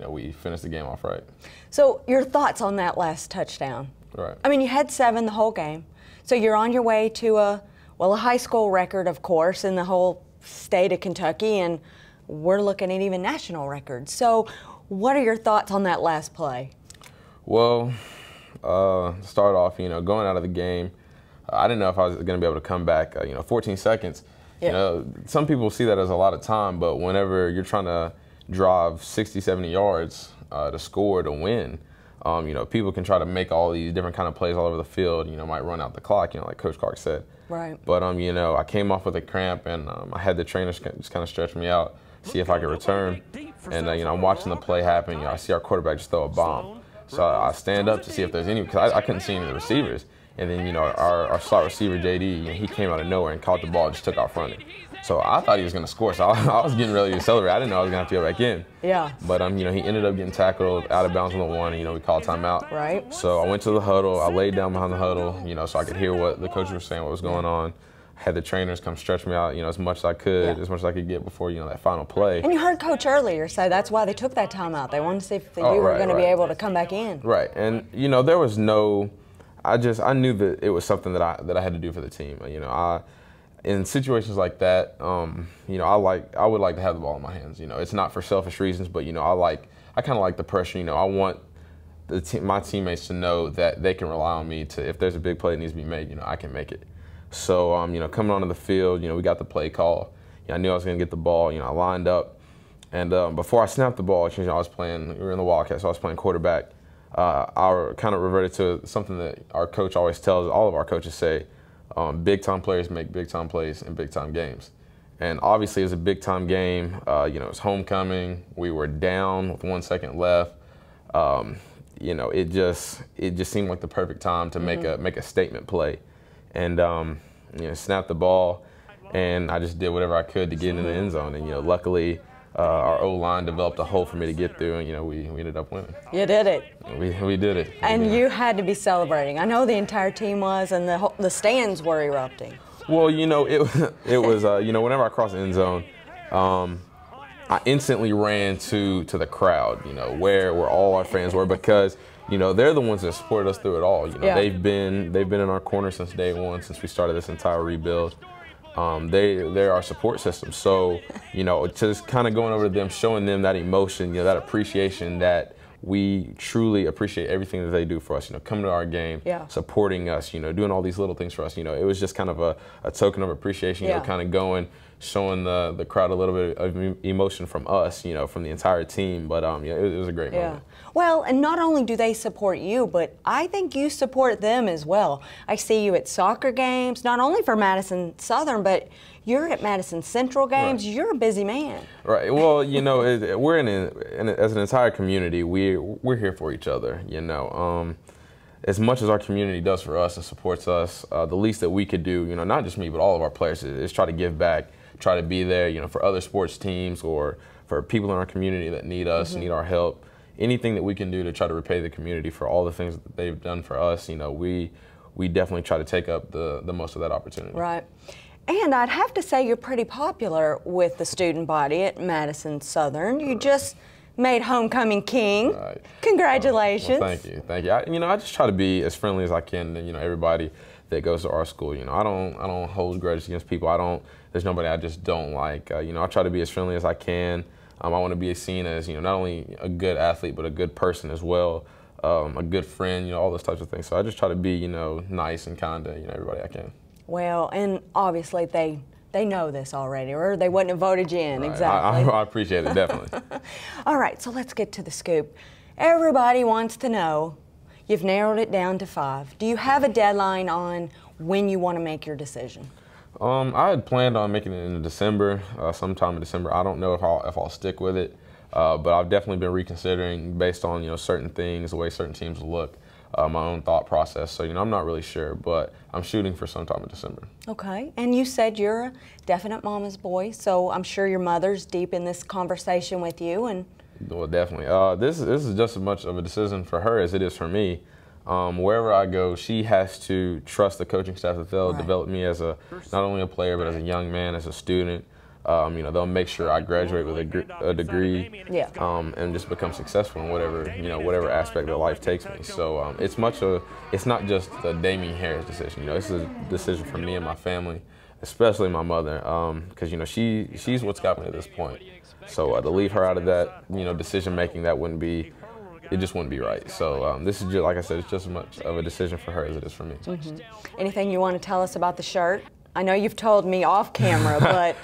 we finished the game off right. So your thoughts on that last touchdown? Right. I mean, you had 7 the whole game. So you're on your way to a high school record, of course, in the whole state of Kentucky, and we're looking at even national records. So what are your thoughts on that last play? Well, to start off, you know, going out of the game, I didn't know if I was going to be able to come back, you know, 14 seconds. You know, some people see that as a lot of time, but whenever you're trying to drive 60, 70 yards to score, to win, you know, people can try to make all these different kind of plays all over the field, you know, might run out the clock, you know, like Coach Clark said. Right. But, you know, I came off with a cramp and I had the trainer just kind of stretch me out, see if I could return. And, you know, I'm watching the play happen. You know, I see our quarterback just throw a bomb. So I stand up to see if there's any, because I couldn't see any of the receivers. And then, you know, our slot receiver, JD, you know, he came out of nowhere and caught the ball and just took off running. So I thought he was going to score. So I was getting ready to celebrate. I didn't know I was going to have to go back in. Yeah. But, you know, he ended up getting tackled out of bounds on the 1, and, you know, we called timeout. Right. So I went to the huddle. I laid down behind the huddle, you know, so I could hear what the coaches were saying, what was going on. Had the trainers come stretch me out, you know, as much as I could, as much as I could get before, you know, that final play. And you heard Coach earlier say that's why they took that timeout. They wanted to see if you were going to be able to come back in. Right. And, you know, there was no, I knew that it was something that I had to do for the team. You know, in situations like that, you know, I would like to have the ball in my hands. You know, it's not for selfish reasons, but, you know, I kind of like the pressure. You know, I want my teammates to know that they can rely on me to, if there's a big play that needs to be made, you know, I can make it. So, you know, coming onto the field, you know, we got the play call. You know, I knew I was going to get the ball. You know, I lined up. And before I snapped the ball, we were in the Wildcat, so I was playing quarterback. I kind of reverted to something that our coach always tells, all of our coaches say, big-time players make big-time plays in big-time games. And obviously it was a big-time game. You know, it was homecoming. We were down with 1 second left. You know, it just seemed like the perfect time to make a statement play. And, you know, snapped the ball, and I just did whatever I could to get into the end zone. And, you know, luckily our O-line developed a hole for me to get through, and, you know, we ended up winning. You did it. We did it. And you had to be celebrating. I know the entire team was, and the stands were erupting. Well, you know, it was, you know, whenever I crossed the end zone, I instantly ran to the crowd, you know, where all our fans were, because, you know, they're the ones that supported us through it all. You know, they've been in our corner since day one, since we started this entire rebuild. They're our support system. So, you know, just kind of going over to them, showing them that emotion, you know, that appreciation, that we truly appreciate everything that they do for us. You know, coming to our game, supporting us, you know, doing all these little things for us. You know, it was just kind of a token of appreciation. You know, kind of going showing the crowd a little bit of emotion from us, you know, from the entire team. But yeah, it was a great moment. Well, and not only do they support you, but I think you support them as well. I see you at soccer games, not only for Madison Southern, but you're at Madison Central games. Right. You're a busy man. Right. Well, you know, we're as an entire community, we're here for each other. You know, as much as our community does for us and supports us, the least that we could do, you know, not just me, but all of our players, is try to give back, try to be there, you know, for other sports teams or for people in our community that need us, need our help. Anything that we can do to try to repay the community for all the things that they've done for us, you know, we definitely try to take up the most of that opportunity. Right. And I'd have to say you're pretty popular with the student body at Madison Southern. You just made homecoming king. Right. Congratulations. Well, thank you. I just try to be as friendly as I can to, you know, everybody that goes to our school. You know, I don't hold grudges against people. There's nobody I just don't like. You know, I try to be as friendly as I can. I want to be seen as, you know, not only a good athlete, but a good person as well, a good friend, you know, all those types of things. So I just try to be, you know, nice and kind to, you know, everybody I can. Well, and obviously they know this already, or they wouldn't have voted you in. Right. Exactly. I appreciate it, definitely. All right, so let's get to the scoop. Everybody wants to know, you've narrowed it down to 5. Do you have a deadline on when you want to make your decision? I had planned on making it in December, sometime in December. I don't know if I'll stick with it, but I've definitely been reconsidering based on, you know, certain things, the way certain teams look, my own thought process. So, you know, I'm not really sure, but I'm shooting for sometime in December. Okay, and you said you're a definite mama's boy, so I'm sure your mother's deep in this conversation with you. And well, definitely. This is just as much of a decision for her as it is for me. Wherever I go, she has to trust the coaching staff that they'll develop me as not only a player, but as a young man, as a student. You know, they'll make sure I graduate with a degree, and just become successful in whatever aspect of life takes me. So it's not just the Damien Harris decision. You know, it's a decision for me and my family, especially my mother, because, you know, she's what's got me to this point. So to leave her out of that, you know, decision making, it just wouldn't be right. So this is just, like I said, it's just as much of a decision for her as it is for me. Anything you want to tell us about the shirt? I know you've told me off camera, but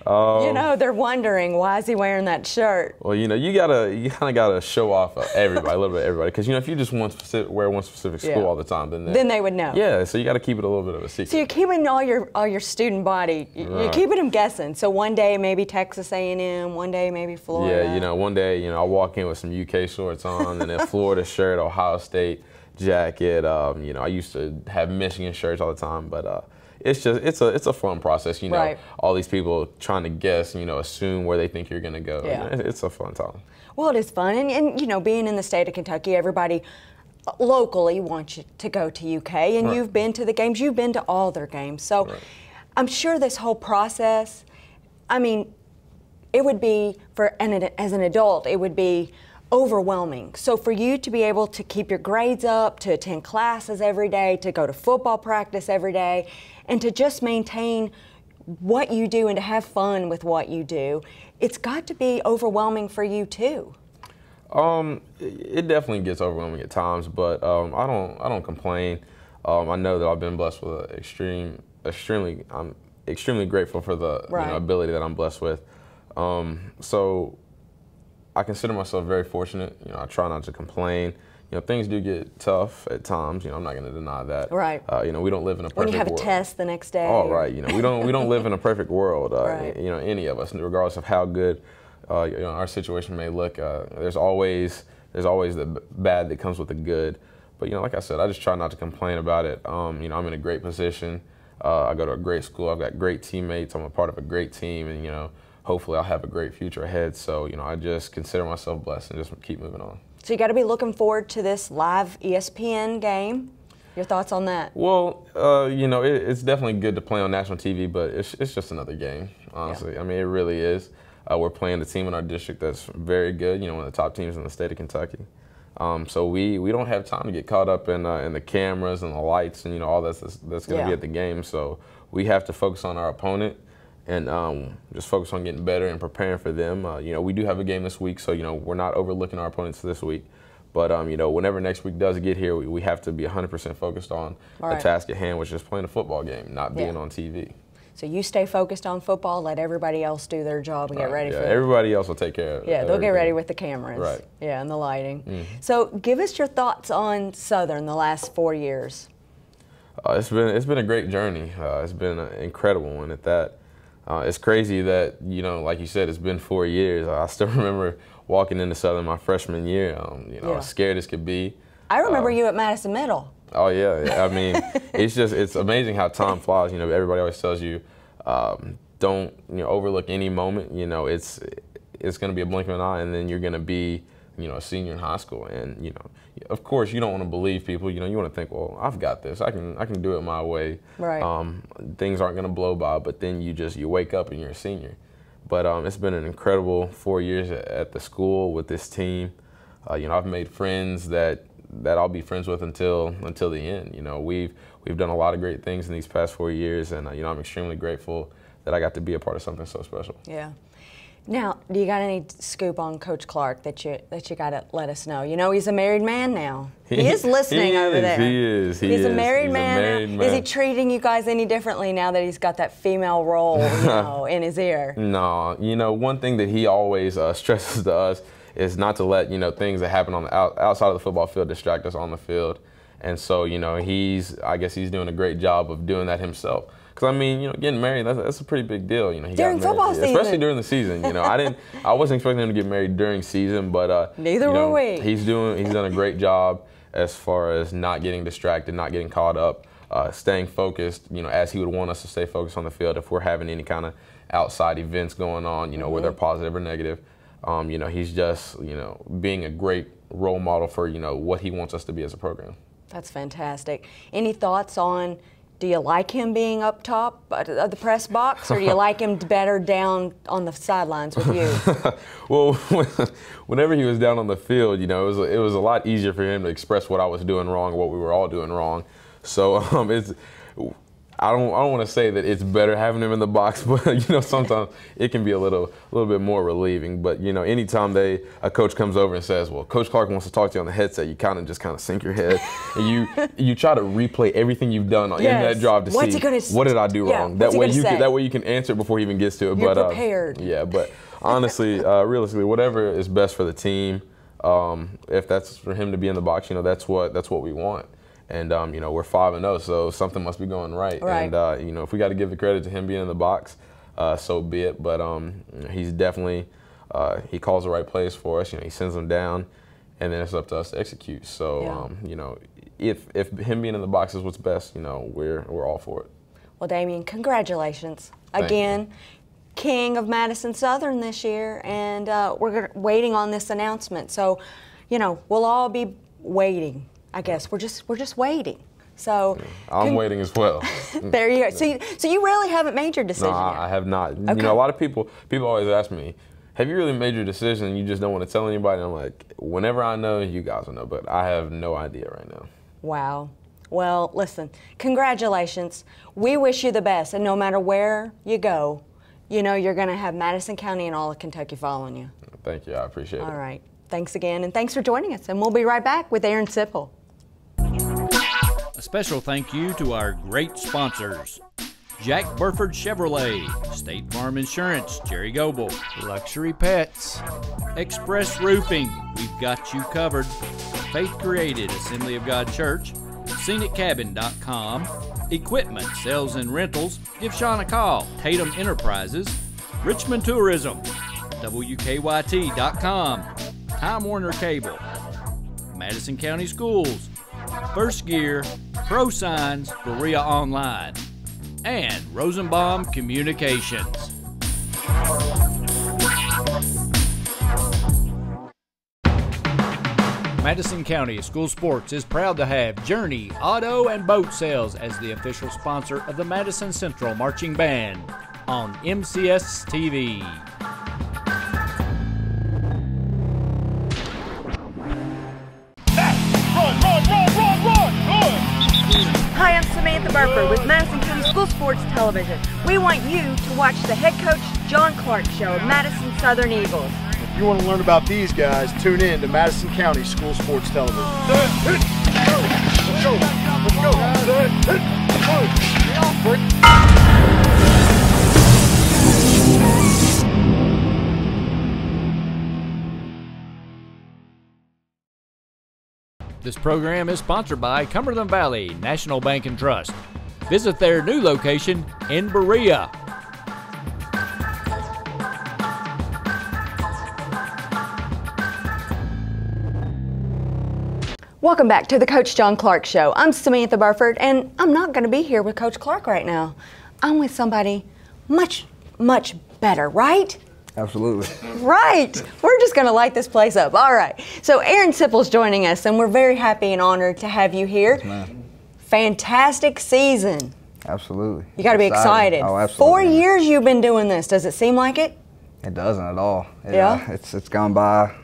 you know, they're wondering, why is he wearing that shirt? Well, you know, you kind of gotta show off everybody, a little bit of everybody, because, you know, if you just wear one specific school all the time, then they would know. Yeah, so you got to keep it a little bit of a secret. So you're keeping all your student body, you're keeping them guessing. So one day maybe Texas A&M, one day maybe Florida. Yeah, you know, one day, you know, I'll walk in with some UK shorts on, and then Florida shirt, Ohio State jacket. You know, I used to have Michigan shirts all the time, but it's a fun process, you know. All these people trying to guess, you know, assume where they think you're going to go. Yeah. You know, it's a fun time. Well, it is fun, and you know, being in the state of Kentucky, everybody locally wants you to go to UK, and you've been to the games, you've been to all their games. So I'm sure this whole process, I mean, it would be, as an adult, it would be overwhelming. So for you to be able to keep your grades up, to attend classes every day, to go to football practice every day, and to just maintain what you do and to have fun with what you do, it's got to be overwhelming for you too. It definitely gets overwhelming at times, but I don't complain. I know that I've been blessed with I'm extremely grateful for the you know, ability that I'm blessed with. So I consider myself very fortunate. You know, I try not to complain. You know, things do get tough at times. You know, I'm not going to deny that. Right. You know, we don't live in a perfect world. When you have a test the next day. Oh, right. You know, we don't live in a perfect world. You know, any of us, regardless of how good you know, our situation may look. There's always the bad that comes with the good. But, you know, like I said, I just try not to complain about it. You know, I'm in a great position. I go to a great school. I've got great teammates. I'm a part of a great team, and, you know, hopefully I'll have a great future ahead. So, you know, I just consider myself blessed and just keep moving on. So you got to be looking forward to this live ESPN game. Your thoughts on that? Well, you know, it's definitely good to play on national TV, but it's just another game, honestly. I mean, it really is. We're playing a team in our district that's very good, you know, one of the top teams in the state of Kentucky. So we don't have time to get caught up in the cameras and the lights and, you know, all that's going to be at the game. So we have to focus on our opponent and just focus on getting better and preparing for them. You know, we do have a game this week, so, you know, we're not overlooking our opponents this week. But, you know, whenever next week does get here, we have to be 100% focused on the task at hand, which is playing a football game, not being on TV. So you stay focused on football, let everybody else do their job and get ready for it. Everybody else will take care of it. Yeah, they'll get ready with the cameras. Right. Yeah, and the lighting. So give us your thoughts on Southern the last 4 years. It's been a great journey. It's been an incredible one at that. It's crazy that, you know, like you said, it's been 4 years. I still remember walking into Southern my freshman year, you know, as scared as could be. I remember you at Madison Middle. Oh yeah, I mean, it's amazing how time flies. You know, everybody always tells you, don't overlook any moment. You know, it's going to be a blink of an eye, and then you're going to be, you know, a senior in high school. And you know, of course, you don't want to believe people. You know, you want to think, well, I've got this. I can do it my way. Right. Things aren't going to blow by, but then you wake up and you're a senior. But it's been an incredible 4 years at the school with this team. You know, I've made friends that I'll be friends with until the end. You know, we've done a lot of great things in these past 4 years, and you know, I'm extremely grateful that I got to be a part of something so special. Yeah. Now, do you got any scoop on Coach Clark that you got to let us know? You know, he's a married man now. He is listening over there. He is. He's a married man now. Is he treating you guys any differently now that he's got that female role, you know, in his ear? No. You know, one thing that he always stresses to us is not to let, you know, things that happen on the outside of the football field distract us on the field. And so, you know, I guess he's doing a great job of doing that himself. Because I mean, you know, getting married, that's a pretty big deal. You know, during football season, especially during the season. You know, I wasn't expecting him to get married during season, but neither were we. He's done a great job as far as not getting distracted, not getting caught up, staying focused. You know, as he would want us to stay focused on the field if we're having any kind of outside events going on. You know, whether they're positive or negative. You know, he's just, you know, being a great role model for, you know, what he wants us to be as a program. That's fantastic. Any thoughts on, do you like him being up top of the press box, or do you like him better down on the sidelines with you? Well, whenever he was down on the field, you know, it was a lot easier for him to express what I was doing wrong, what we were all doing wrong. So I don't want to say that it's better having him in the box, but you know, sometimes it can be a little bit more relieving. But you know, anytime a coach comes over and says, "Well, Coach Clark wants to talk to you on the headset," you kind of sink your head and you try to replay everything you've done in that drive to see what did I do wrong. That way you can answer it before he even gets to it. You're prepared. Yeah, but honestly, realistically, whatever is best for the team, if that's for him to be in the box, you know, that's what we want. And, you know, we're 5-0, so something must be going right. And, you know, if we got to give the credit to him being in the box, so be it. But he's definitely, he calls the right plays for us. You know, he sends them down, and then it's up to us to execute. So, you know, if him being in the box is what's best, you know, we're all for it. Well, Damien, congratulations. Again, King of Madison Southern this year, and we're waiting on this announcement. So, you know, we'll all be waiting. I guess we're just waiting. So I'm waiting as well. There you go. So you really haven't made your decision yet? I have not. Okay. You know, a lot of people always ask me, "Have you really made your decision and you just don't want to tell anybody?" And I'm like, whenever I know, you guys will know. But I have no idea right now. Wow. Well, listen, congratulations. We wish you the best, and no matter where you go, you know you're going to have Madison County and all of Kentucky following you. Thank you. I appreciate it. All right. Thanks again, and thanks for joining us. And we'll be right back with Aaron Sipple. A special thank you to our great sponsors: Jack Burford Chevrolet, State Farm Insurance, Jerry Goble, Luxury Pets, Express Roofing, we've got you covered, Faith Created, Assembly of God Church, ScenicCabin.com, Equipment, Sales and Rentals, give Sean a call, Tatum Enterprises, Richmond Tourism, WKYT.com, Time Warner Cable, Madison County Schools, First Gear, Prosigns, Berea Online, and Rosenbaum Communications. Madison County School Sports is proud to have Journey Auto and Boat Sales as the official sponsor of the Madison Central Marching Band on MCS TV. Hi, I'm Samantha Burford with Madison County School Sports Television. We want you to watch the head coach John Clark show of Madison Southern Eagles. If you want to learn about these guys, tune in to Madison County School Sports Television. Let's go. Let's go. This program is sponsored by Cumberland Valley National Bank and Trust. Visit their new location in Berea. Welcome back to the Coach John Clark Show. I'm Samantha Burford, and I'm not going to be here with Coach Clark right now. I'm with somebody much, much better, right? Absolutely. Right. We're just going to light this place up. All right. So Aaron Sipple's joining us, and we're very happy and honored to have you here. Yes, ma'am. Fantastic season. Absolutely. You got to be excited. Oh, absolutely. 4 years you've been doing this. Does it seem like it? It doesn't at all. Yeah? It's gone by.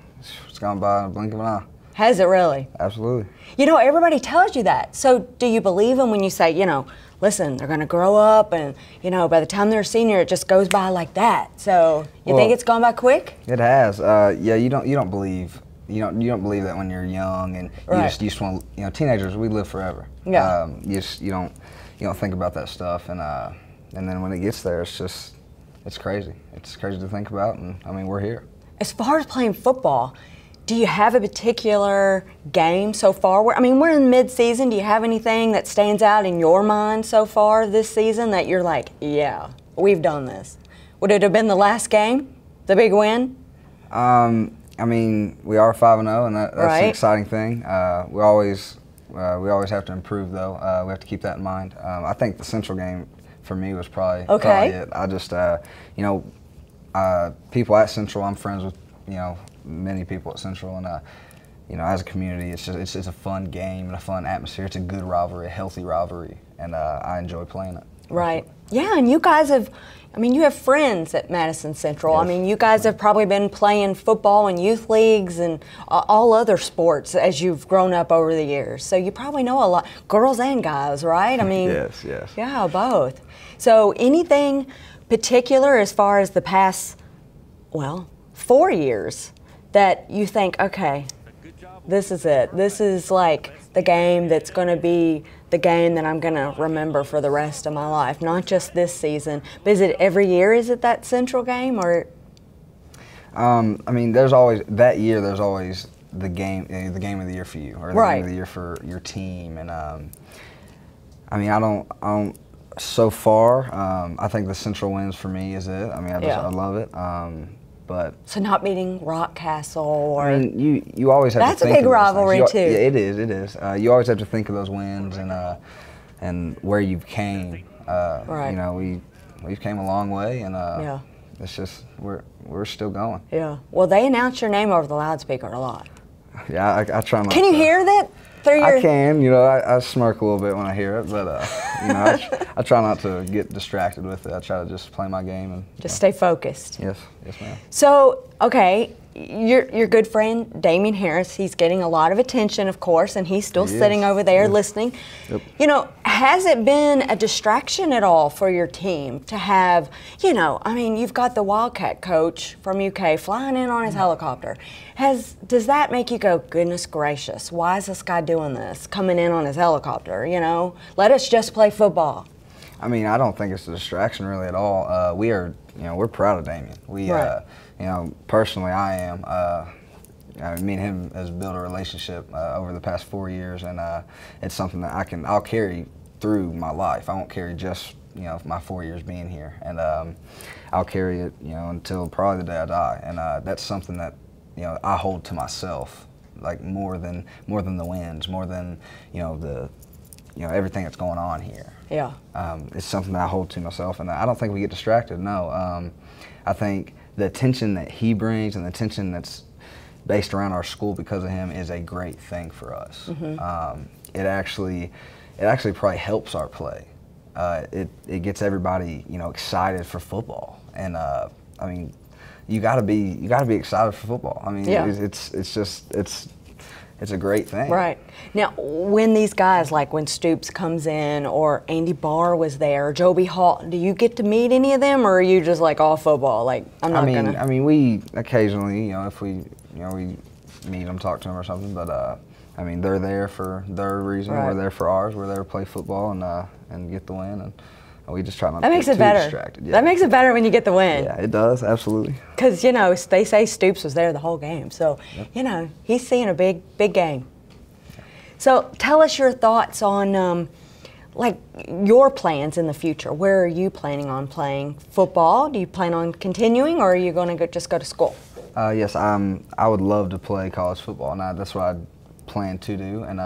It's gone by in a blink of an eye. Has it really? Absolutely. You know, everybody tells you that. So do you believe them when you say, you know, listen, they're going to grow up and, you know, by the time they're a senior, it just goes by like that. So you think it's gone by quick? It has. Yeah, you don't believe that when you're young and Right. you just want, you know, teenagers, we live forever. Yeah. You don't think about that stuff, and then when it gets there, it's crazy. It's crazy to think about, and I mean, we're here. As far as playing football, do you have a particular game so far? We're in mid-season. Do you have anything that stands out in your mind so far this season that you're like, yeah, we've done this? Would it have been the last game, the big win? I mean, we are 5-0, and that's Right. an exciting thing. We always have to improve, though. We have to keep that in mind. I think the Central game for me was probably it. I just, people at Central, I'm friends with, many people at Central, and as a community, it's a fun game and a fun atmosphere. It's a good rivalry, a healthy rivalry, and I enjoy playing it. Right. Yeah, and you guys have, you have friends at Madison Central. Yes. You guys have probably been playing football and youth leagues and all other sports as you've grown up over the years. So you probably know a lot, girls and guys, right? Yes. Yeah, both. So anything particular as far as the past, 4 years that you think, okay, this is it. This is like the game that's going to be the game that I'm going to remember for the rest of my life, not just this season. But is it every year? Is it that Central game or? There's always that year. There's always the game of the year for you, or the Right. game of the year for your team. And I don't. So far, I think the Central wins for me is it. I love it. But So not beating Rockcastle or? you always have That's to a think big of those rivalry, things. too. Yeah, it is. You always have to think of those wins and where you came. Right. We've came a long way, and Yeah. it's just we're still going. Yeah. Well, they announce your name over the loudspeaker a lot. Yeah, I try not. Can you hear that through your? I can. I smirk a little bit when I hear it, but I try not to get distracted with it. I try to just play my game and Just stay focused. Yes, ma'am. So, okay, your good friend Damien Harris, he's getting a lot of attention, of course, and he's still He sitting is. over there Yes. listening. Yep. Has it been a distraction at all for your team to have, you've got the Wildcat coach from UK flying in on his helicopter. Does that make you go, goodness gracious, why is this guy doing this, coming in on his helicopter, Let us just play football. I don't think it's a distraction really at all. We're proud of Damien. Right. Personally, I am. Me and him has built a relationship over the past 4 years, and it's something that I'll carry through my life. I won't carry just my 4 years being here, and I'll carry it until probably the day I die. And that's something that I hold to myself, like more than the wins, more than the everything that's going on here. Yeah. It's something that I hold to myself, and I don't think we get distracted. No, I think the attention that he brings and the attention that's based around our school because of him is a great thing for us. Mm-hmm. It actually probably helps our play. It gets everybody excited for football, and you got to be excited for football. Yeah. It's a great thing. Right. Now, when these guys, like when Stoops comes in or Andy Barr was there, or Joby Hall, do you get to meet any of them, or are you just like all football? Like, I'm not gonna. We occasionally, if we meet them, talk to them or something, but they're there for their reason. Right. We're there for ours. We're there to play football and get the win, and we just try not That to makes get it too better. distracted. Yeah. That makes it better when you get the win. Yeah, it does, absolutely. Because, they say Stoops was there the whole game. So, he's seeing a big game. So tell us your thoughts on like your plans in the future. Where are you planning on playing football? Do you plan on continuing, or are you going to just go to school? Yes, I would love to play college football, and that's what I plan to do. And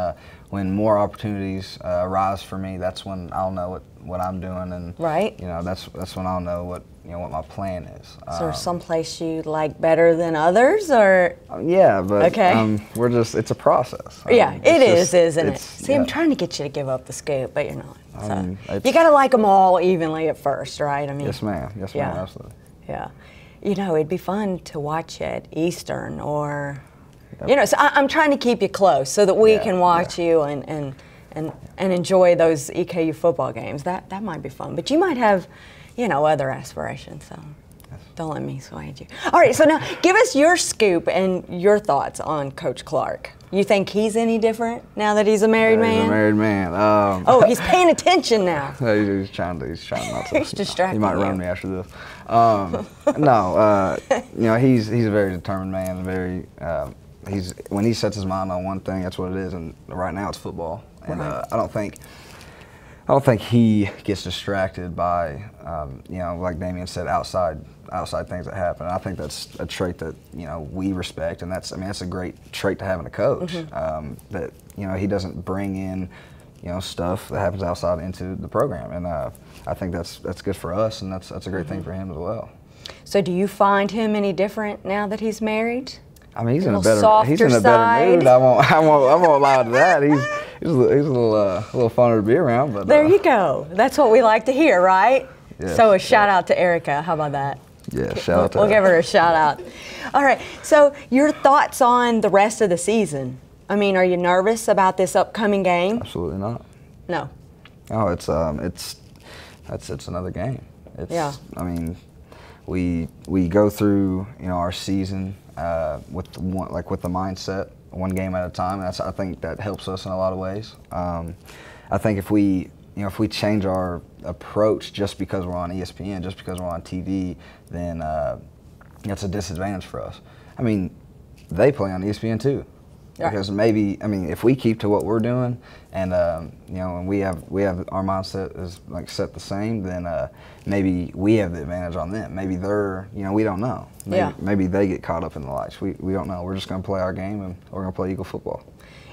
when more opportunities arise for me, that's when I'll know what I'm doing, and right. You know, that's when I'll know what my plan is. So, there's some place you like better than others, or? Yeah, but okay. It's a process. Yeah, it is, isn't it? See, yeah. I'm trying to get you to give up the scoop, but you're not. So you got to like them all evenly at first, right? I mean. Yes, ma'am. Yes, ma'am. Absolutely. Yeah. You know, it'd be fun to watch at Eastern, or, you know, so I'm trying to keep you close so that we can watch you and enjoy those EKU football games. That might be fun. But you might have, you know, other aspirations, so don't let me sway you. All right, so now give us your scoop and your thoughts on Coach Clark. You think he's any different now that he's a married man? He's a married man. Oh, he's paying attention now. He's trying not to. He's distracted. He might run me after this. No, you know, he's a very determined man. Very, when he sets his mind on one thing, that's what it is. And right now, it's football. And I don't think he gets distracted by, you know, like Damien said, outside things that happen. And I think that's a trait that, you know, we respect, and that's a great trait to have in a coach. That, you know, he doesn't bring in, you know, stuff that happens outside into the program, and I think that's good for us, and that's a great thing for him as well. So do you find him any different now that he's married? I mean, he's in a better mood. I won't lie to that. He's a little funner to be around. But there you go. That's what we like to hear, right? Yes, so a shout out to Erica. How about that? Yeah, shout out to her. We'll give her a shout out. All right. So your thoughts on the rest of the season? I mean, are you nervous about this upcoming game? Absolutely not. No. No, it's another game. I mean, we go through, you know, our season with the mindset, one game at a time. I think that helps us in a lot of ways. I think if we change our approach just because we're on ESPN, just because we're on TV, then that's a disadvantage for us. I mean, they play on ESPN too. Because maybe, I mean, if we keep to what we're doing, and you know, and we have our mindset is like set the same, then maybe we have the advantage on them. Maybe they're, you know, we don't know. Maybe they get caught up in the lights. We don't know. We're just going to play our game, and we're going to play Eagle football.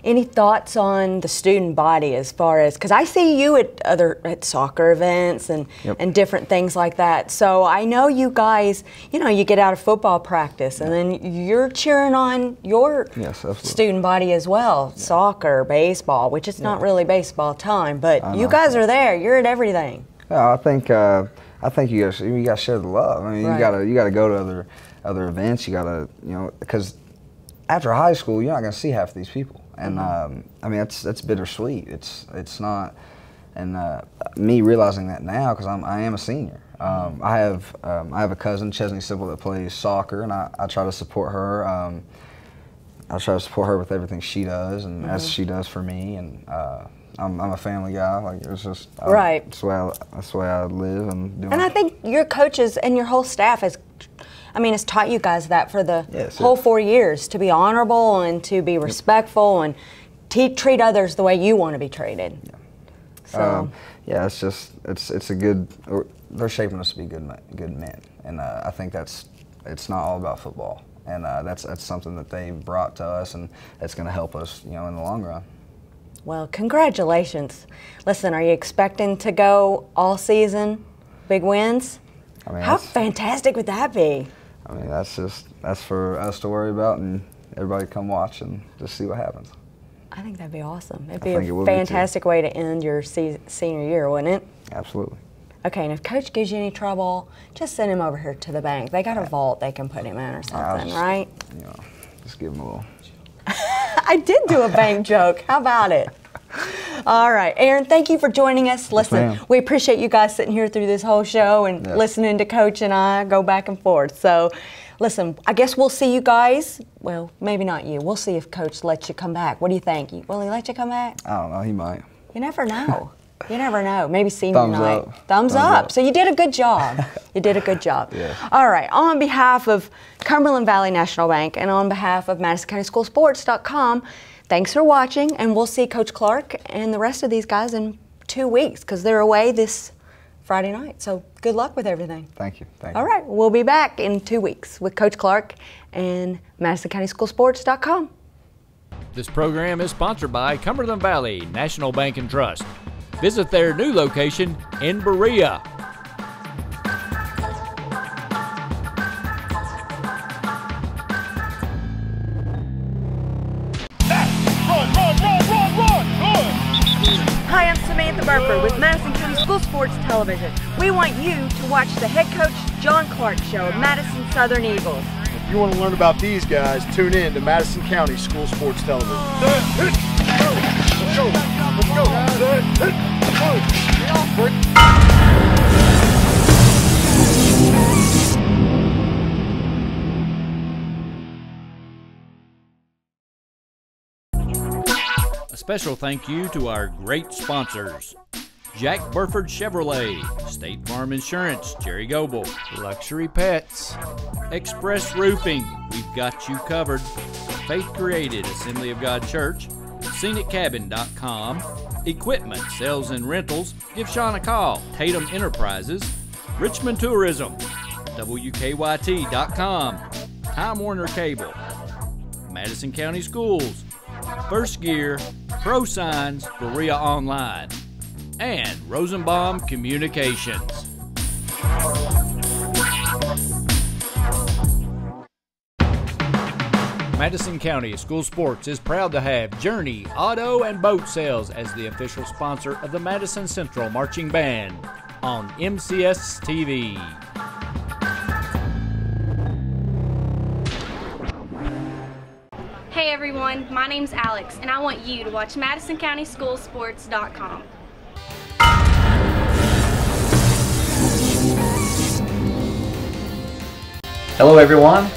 Any thoughts on the student body as far as, because I see you at soccer events and different things like that. So I know you guys, you know, you get out of football practice and then you're cheering on your student body as well. Soccer, baseball, which is not really baseball time, but you guys are there. You're at everything. Yeah, I think you guys to share the love. I mean, you gotta go to other events. You gotta, you know, because after high school, you're not gonna see half of these people. And I mean, that's bittersweet. It's not, and me realizing that now, because I am a senior. I have a cousin, Chesney Sipple, that plays soccer, and I try to support her. I try to support her with everything she does, and as she does for me. And I'm a family guy. Like, it's just That's the way I live and do. And I think your coaches and your whole staff has taught you guys that for the whole 4 years, to be honorable and to be respectful and treat others the way you want to be treated. So. It's just it's a good. They're shaping us to be good men, and I think it's not all about football, and that's something that they've brought to us, and it's going to help us, you know, in the long run. Well, congratulations. Listen, are you expecting to go all season? Big wins? I mean, how fantastic would that be? I mean, that's for us to worry about, and everybody come watch and just see what happens. I think that'd be awesome. It'd be a fantastic way to end your senior year, wouldn't it? Absolutely. Okay, and if Coach gives you any trouble, just send him over here to the bank. They got a vault they can put him in or something, right? You know, just give him a little. I did do a bank joke. How about it? All right, Aaron, thank you for joining us. Listen, we appreciate you guys sitting here through this whole show and listening to Coach and I go back and forth. So, listen, I guess we'll see you guys. Well, maybe not you. We'll see if Coach lets you come back. What do you think? Will he let you come back? I don't know. He might. You never know. You never know. Maybe senior night. Up. Thumbs up. So you did a good job. You did a good job. All right. On behalf of Cumberland Valley National Bank and on behalf of MadisonCountySchoolSports.com, Thanks for watching, and we'll see Coach Clark and the rest of these guys in 2 weeks because they're away this Friday night. So good luck with everything. Thank you. Thank you. All right, we'll be back in 2 weeks with Coach Clark and MadisonCountySchoolSports.com. This program is sponsored by Cumberland Valley National Bank and Trust. Visit their new location in Berea. Hi, I'm Samantha Burford with Madison County School Sports Television. We want you to watch the head coach John Clark show of Madison Southern Eagles. If you want to learn about these guys, tune in to Madison County School Sports Television. Let's go. Let's go. A special thank you to our great sponsors: Jack Burford Chevrolet, State Farm Insurance, Jerry Goebel, Luxury Pets, Express Roofing, we've got you covered, Faith Created, Assembly of God Church, ScenicCabin.com, Equipment, Sales and Rentals, give Sean a call, Tatum Enterprises, Richmond Tourism, WKYT.com, Time Warner Cable, Madison County Schools, First Gear, Prosigns, Berea Online, and Rosenbaum Communications. Madison County School Sports is proud to have Journey Auto and Boat Sales as the official sponsor of the Madison Central Marching Band on MCS TV. Hey everyone, my name's Alex, and I want you to watch MadisonCountySchoolSports.com. Hello everyone,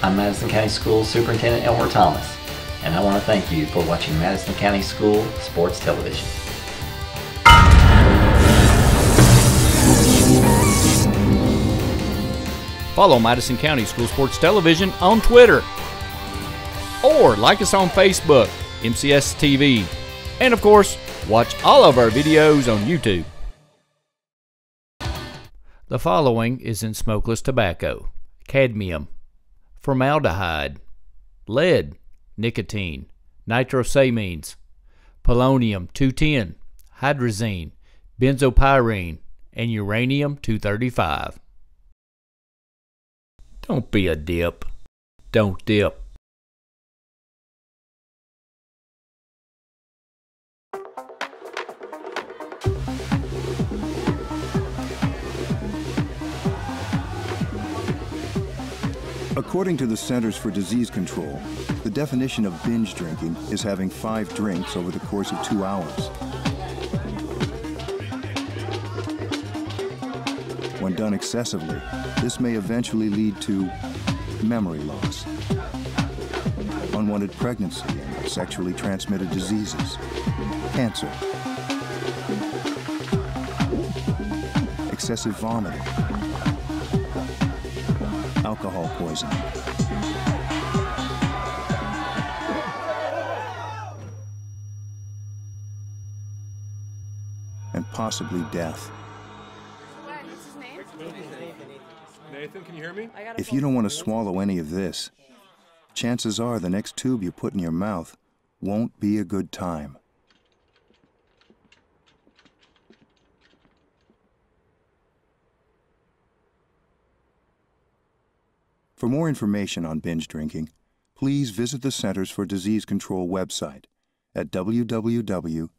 I'm Madison County School Superintendent Elmer Thomas, and I want to thank you for watching Madison County School Sports Television. Follow Madison County School Sports Television on Twitter, or like us on Facebook, MCS TV, and of course, watch all of our videos on YouTube. The following is in smokeless tobacco: cadmium, formaldehyde, lead, nicotine, nitrosamines, polonium-210, hydrazine, benzopyrene, and uranium-235. Don't be a dip. Don't dip. According to the Centers for Disease Control, the definition of binge drinking is having 5 drinks over the course of 2 hours. When done excessively, this may eventually lead to memory loss, unwanted pregnancy and sexually transmitted diseases, cancer, excessive vomiting, alcohol poisoning, and possibly death. Nathan, can you hear me? If you don't want to swallow any of this, chances are the next tube you put in your mouth won't be a good time. For more information on binge drinking, please visit the Centers for Disease Control website at www.cdc.gov.